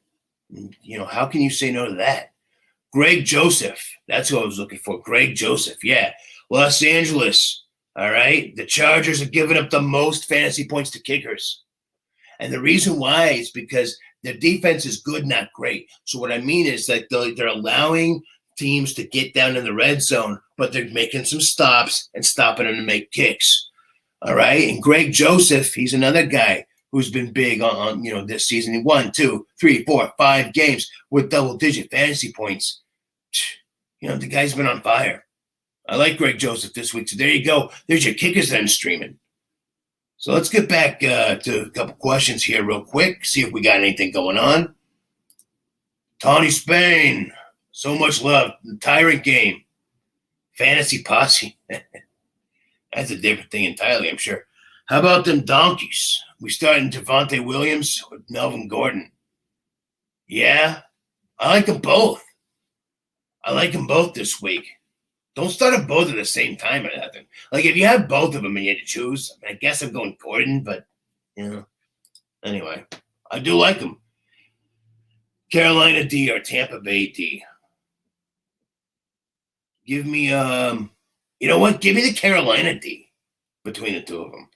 How can you say no to that? Greg Joseph. That's who I was looking for. Greg Joseph. Yeah. Los Angeles. All right. The Chargers are giving up the most fantasy points to kickers. And the reason why is because their defense is good, not great. So what I mean is that they're allowing teams to get down in the red zone, but they're making some stops and stopping them to make kicks. All right. And Greg Joseph, he's another guy who's been big on this season. He won 2, 3, 4, 5 games with double-digit fantasy points. The guy's been on fire. I like Greg Joseph this week. So there you go. There's your kickers then streaming. So let's get back to a couple questions here real quick, see if we got anything going on. Tawny Spain, so much love. The Tyrant Game. Fantasy Posse. That's a different thing entirely, I'm sure. How about them donkeys? We starting Javonte Williams with Melvin Gordon. Yeah, I like them both. I like them both this week. Don't start them both at the same time or nothing. Like, if you have both of them and you had to choose, I guess I'm going Gordon, but, anyway, I do like them. Carolina D or Tampa Bay D. Give me, you know what? Give me the Carolina D between the two of them.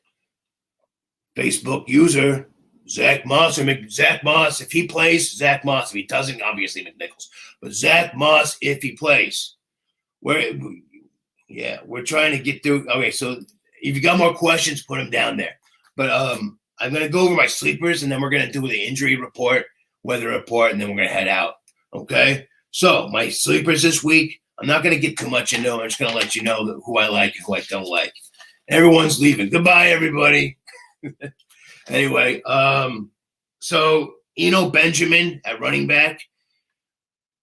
Facebook user, Zach Moss. Zach Moss, if he plays, Zach Moss. If he doesn't, obviously McNichols. But Zach Moss, if he plays. We're trying to get through. Okay, so if you got more questions, put them down there. But I'm going to go over my sleepers, and then we're going to do the injury report, weather report, and then we're going to head out. Okay? So my sleepers this week, I'm not going to get too much into them. I'm just going to let you know who I like and who I don't like. Everyone's leaving. Goodbye, everybody. Anyway, so Benjamin at running back.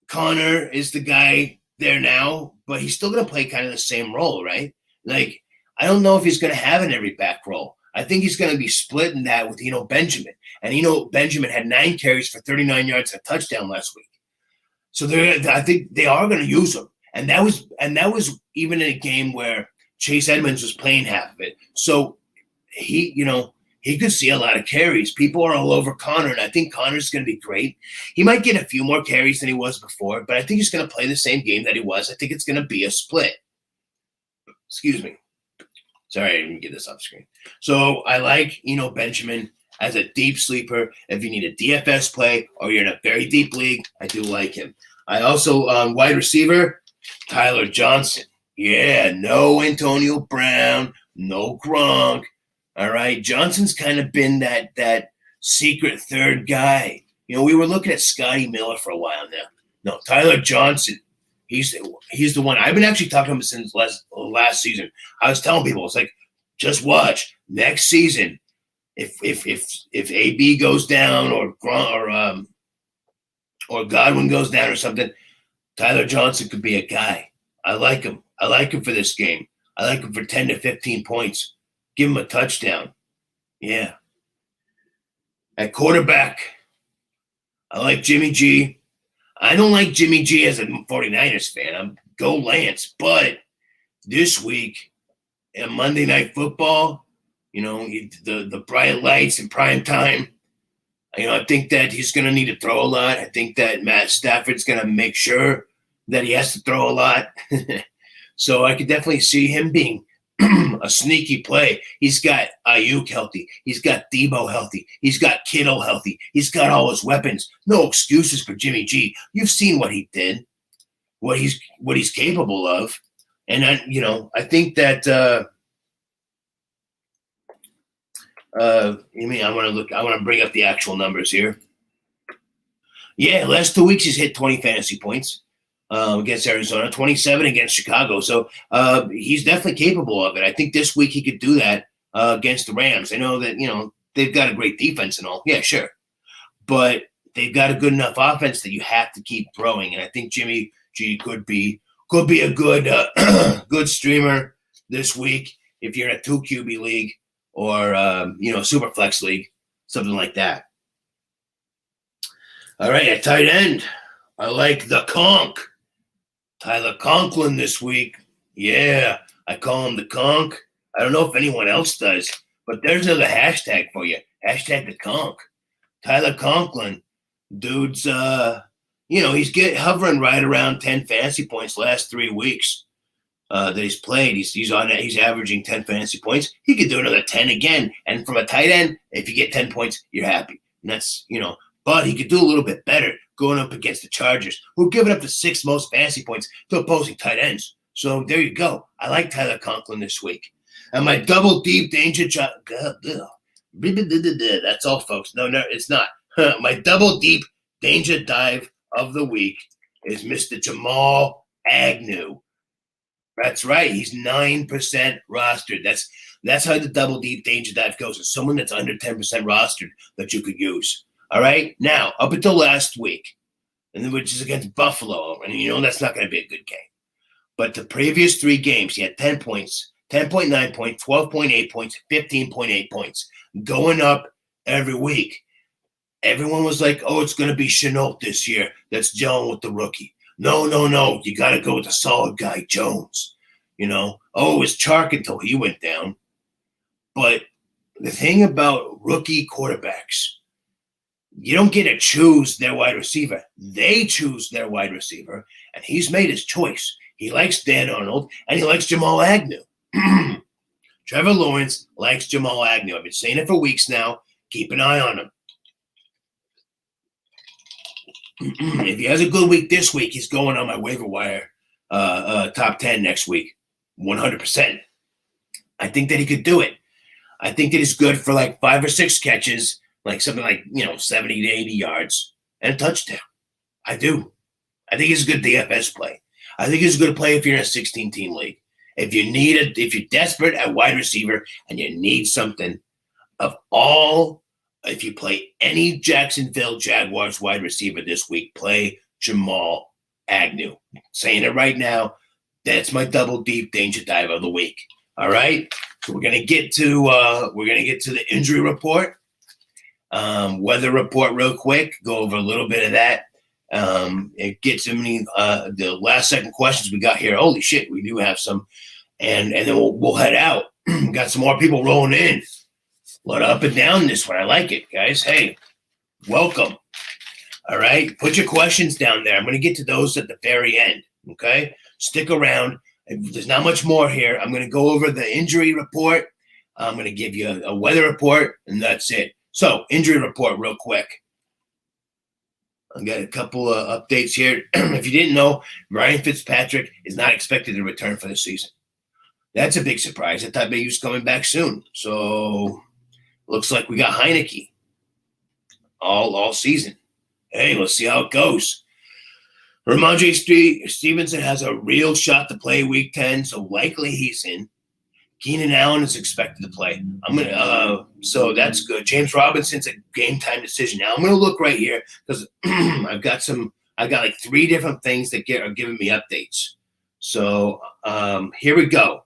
Connor is the guy there now, but he's still going to play kind of the same role, right? Like, I don't know if he's going to have an every back role. I think he's going to be splitting that with Benjamin. And Benjamin had 9 carries for 39 yards and a touchdown last week. So I think they are going to use him. And that was even in a game where Chase Edmonds was playing half of it. So he could see a lot of carries. People are all over Connor, and I think Connor's going to be great. He might get a few more carries than he was before, but I think he's going to play the same game that he was. I think it's going to be a split. Excuse me. Sorry, I didn't get this off screen. So I like Benjamin as a deep sleeper. If you need a DFS play or you're in a very deep league, I do like him. I also wide receiver Tyler Johnson. Yeah, no Antonio Brown, no Gronk. All right, Johnson's kind of been that secret third guy. We were looking at Scotty Miller for a while now. No, Tyler Johnson. He's the one. I've been actually talking to him since last season. I was telling people, it's like, just watch next season. If AB goes down or Godwin goes down or something, Tyler Johnson could be a guy. I like him. I like him for this game. I like him for 10 to 15 points. Give him a touchdown. Yeah. At quarterback, I like Jimmy G. I don't like Jimmy G as a 49ers fan. I'm go Lance. But this week, in Monday Night Football, the bright lights and prime time, I think that he's going to need to throw a lot. I think that Matt Stafford's going to make sure that he has to throw a lot. So I could definitely see him being a sneaky play. He's got Ayuk healthy. He's got Debo healthy. He's got Kittle healthy. He's got all his weapons. No excuses for Jimmy G. You've seen what he did, what he's capable of. And I think that I want to bring up the actual numbers here. Yeah, last 2 weeks he's hit 20 fantasy points against Arizona, 27 against Chicago. So he's definitely capable of it. I think this week he could do that against the Rams. I know that, they've got a great defense and all. Yeah, sure. But they've got a good enough offense that you have to keep throwing. And I think Jimmy G could be a good good streamer this week if you're in a 2 QB league or super flex league, something like that. All right, at tight end, I like the Conk. Tyler Conklin this week. Yeah, I call him the Conk. I don't know if anyone else does, but there's another hashtag for you. Hashtag the Conk. Tyler Conklin, dude's he's hovering right around 10 fantasy points last 3 weeks that he's played. He's averaging 10 fantasy points. He could do another 10 again. And from a tight end, if you get 10 points, you're happy. And that's but he could do a little bit better going up against the Chargers, who are giving up the 6th most fantasy points to opposing tight ends. So there you go. I like Tyler Conklin this week. And my double deep danger that's all, folks. No, it's not. My double deep danger dive of the week is Mr. Jamal Agnew. That's right. He's 9% rostered. That's how the double deep danger dive goes. It's someone that's under 10% rostered that you could use. All right. Now, up until last week, which is against Buffalo, and that's not going to be a good game. But the previous 3 games, he had 10 points, 10.9 points, 12.8 points, 15.8 points, going up every week. Everyone was like, oh, it's going to be Chenault this year that's gelling with the rookie. No. You got to go with the solid guy, Jones. Oh, it was Chark until he went down. But the thing about rookie quarterbacks, you don't get to choose their wide receiver. They choose their wide receiver, and he's made his choice. He likes Dan Arnold, and he likes Jamal Agnew. Trevor Lawrence likes Jamal Agnew. I've been saying it for weeks now. Keep an eye on him. If he has a good week this week, he's going on my waiver wire top 10 next week, 100%. I think that he could do it. I think that he's good for like 5 or 6 catches, like something like 70 to 80 yards and a touchdown. I do. I think he's a good DFS play. I think he's a good play if you're in a 16-team league. If you're desperate at wide receiver and you need something if you play any Jacksonville Jaguars wide receiver this week, play Jamal Agnew. Saying it right now, that's my double deep danger dive of the week. All right, so we're gonna get to the injury report, weather report real quick. Go over a little bit of that. It gets the last second questions we got here. Holy shit, we do have some, and then we'll head out. Got some more people rolling in. A lot up and down this one. I like it, guys. Hey, welcome. All right. Put your questions down there. I'm going to get to those at the very end. Okay. Stick around. There's not much more here. I'm going to go over the injury report. I'm going to give you a weather report, and that's it. So, injury report real quick. I've got a couple of updates here. If you didn't know, Ryan Fitzpatrick is not expected to return for the season. That's a big surprise. I thought maybe he was coming back soon. So, looks like we got Heineke all season. Hey, let's see how it goes. Ramondre Stevenson has a real shot to play week 10, so likely he's in. Keenan Allen is expected to play. So that's good. James Robinson's a game time decision. Now I'm gonna look right here because I've got like 3 different things that are giving me updates. So here we go.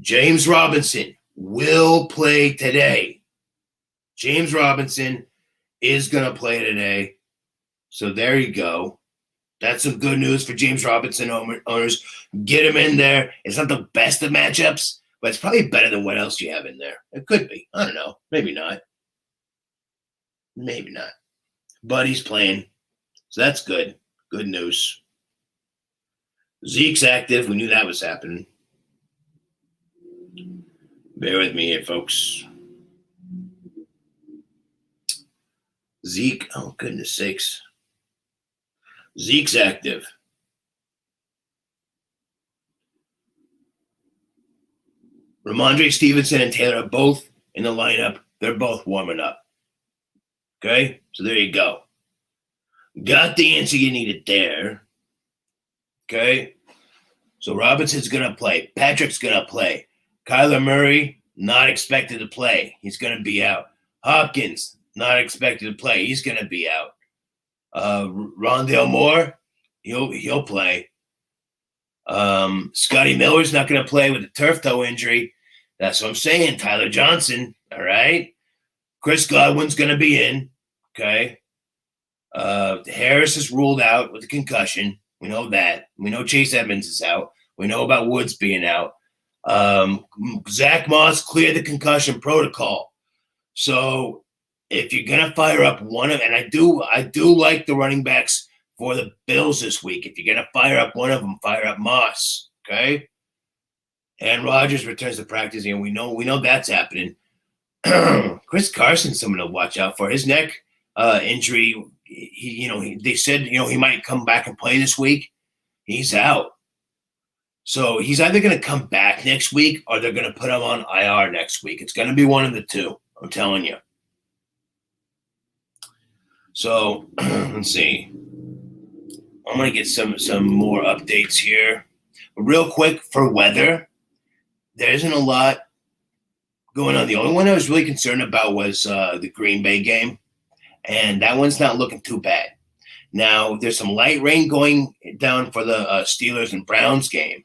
James Robinson will play today. James Robinson is gonna play today. So there you go. That's some good news for James Robinson owners. Get him in there. It's not the best of matchups, but it's probably better than what else you have in there. It could be. I don't know. Maybe not. Maybe not. But he's playing. So that's good. Good news. Zeke's active. We knew that was happening. Bear with me here, folks. Zeke. Oh, goodness sakes. Zeke's active. Ramondre Stevenson and Taylor are both in the lineup. They're both warming up. Okay? So there you go. Got the answer you needed there. Okay? So Robinson's going to play. Patrick's going to play. Kyler Murray, not expected to play. He's going to be out. Hopkins, not expected to play. He's going to be out. Rondale Moore, he'll play. Scotty Miller's not going to play with a turf toe injury. That's what I'm saying. Tyler Johnson, all right. Chris Godwin's going to be in, okay. Harris is ruled out with a concussion. We know that. We know Chase Edmonds is out. We know about Woods being out. Zach Moss cleared the concussion protocol. So if you're gonna fire up one of, and I do like the running backs for the Bills this week. If you're gonna fire up one of them, fire up Moss. Okay. And Rodgers returns to practice, and we know that's happening. Chris Carson, someone to watch out for. His neck injury. They said he might come back and play this week. He's out. So he's either going to come back next week or they're going to put him on IR next week. It's going to be one of the two. I'm telling you. So let's see. I'm going to get some more updates here. Real quick for weather, there isn't a lot going on. The only one I was really concerned about was the Green Bay game, and that one's not looking too bad. Now, there's some light rain going down for the Steelers and Browns game,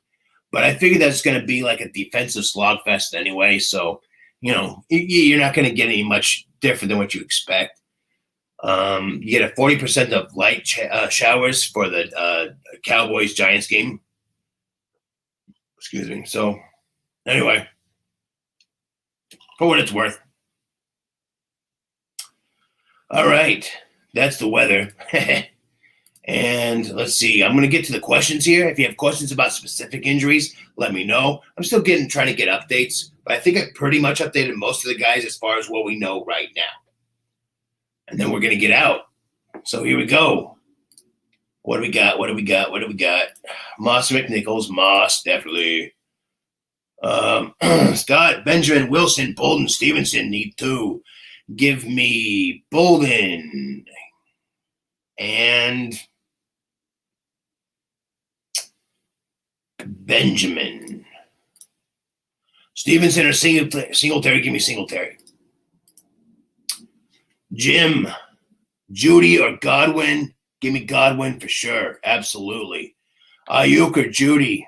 but I figured that's going to be like a defensive slogfest anyway, so, you're not going to get any much different than what you expect. You get a 40% of light showers for the Cowboys-Giants game. Excuse me. So, anyway, for what it's worth. All right. That's the weather. And let's see. I'm going to get to the questions here. If you have questions about specific injuries, let me know. I'm still trying to get updates, but I think I pretty much updated most of the guys as far as what we know right now. And then we're going to get out. So here we go. What do we got? Moss McNichols. Moss, definitely. Scott, Benjamin, Wilson, Bolden, Stevenson need to give me Bolden and Benjamin. Stevenson or Singletary, give me Singletary. Jim, Judy or Godwin, give me Godwin for sure. Absolutely. Ayuk or Judy.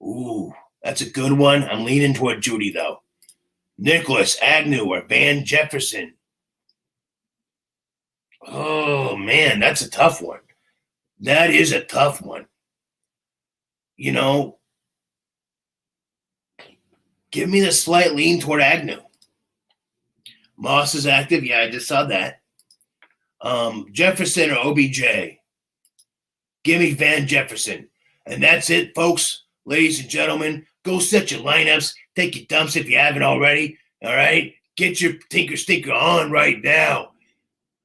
Ooh, that's a good one. I'm leaning toward Judy, though. Nicholas, Agnew, or Van Jefferson. Oh, man, that's a tough one. That is a tough one. Give me the slight lean toward Agnew. Moss is active. Yeah, I just saw that. Jefferson or OBJ. Give me Van Jefferson. And that's it, folks. ladies and gentlemen, go set your lineups. Take your dumps if you haven't already. All right? Get your Tinker Stinker on right now.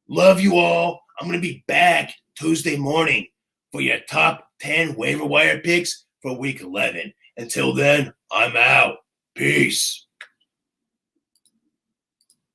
Love you all. I'm going to be back Tuesday morning for your top 10 waiver wire picks for week 11. Until then, I'm out. Peace.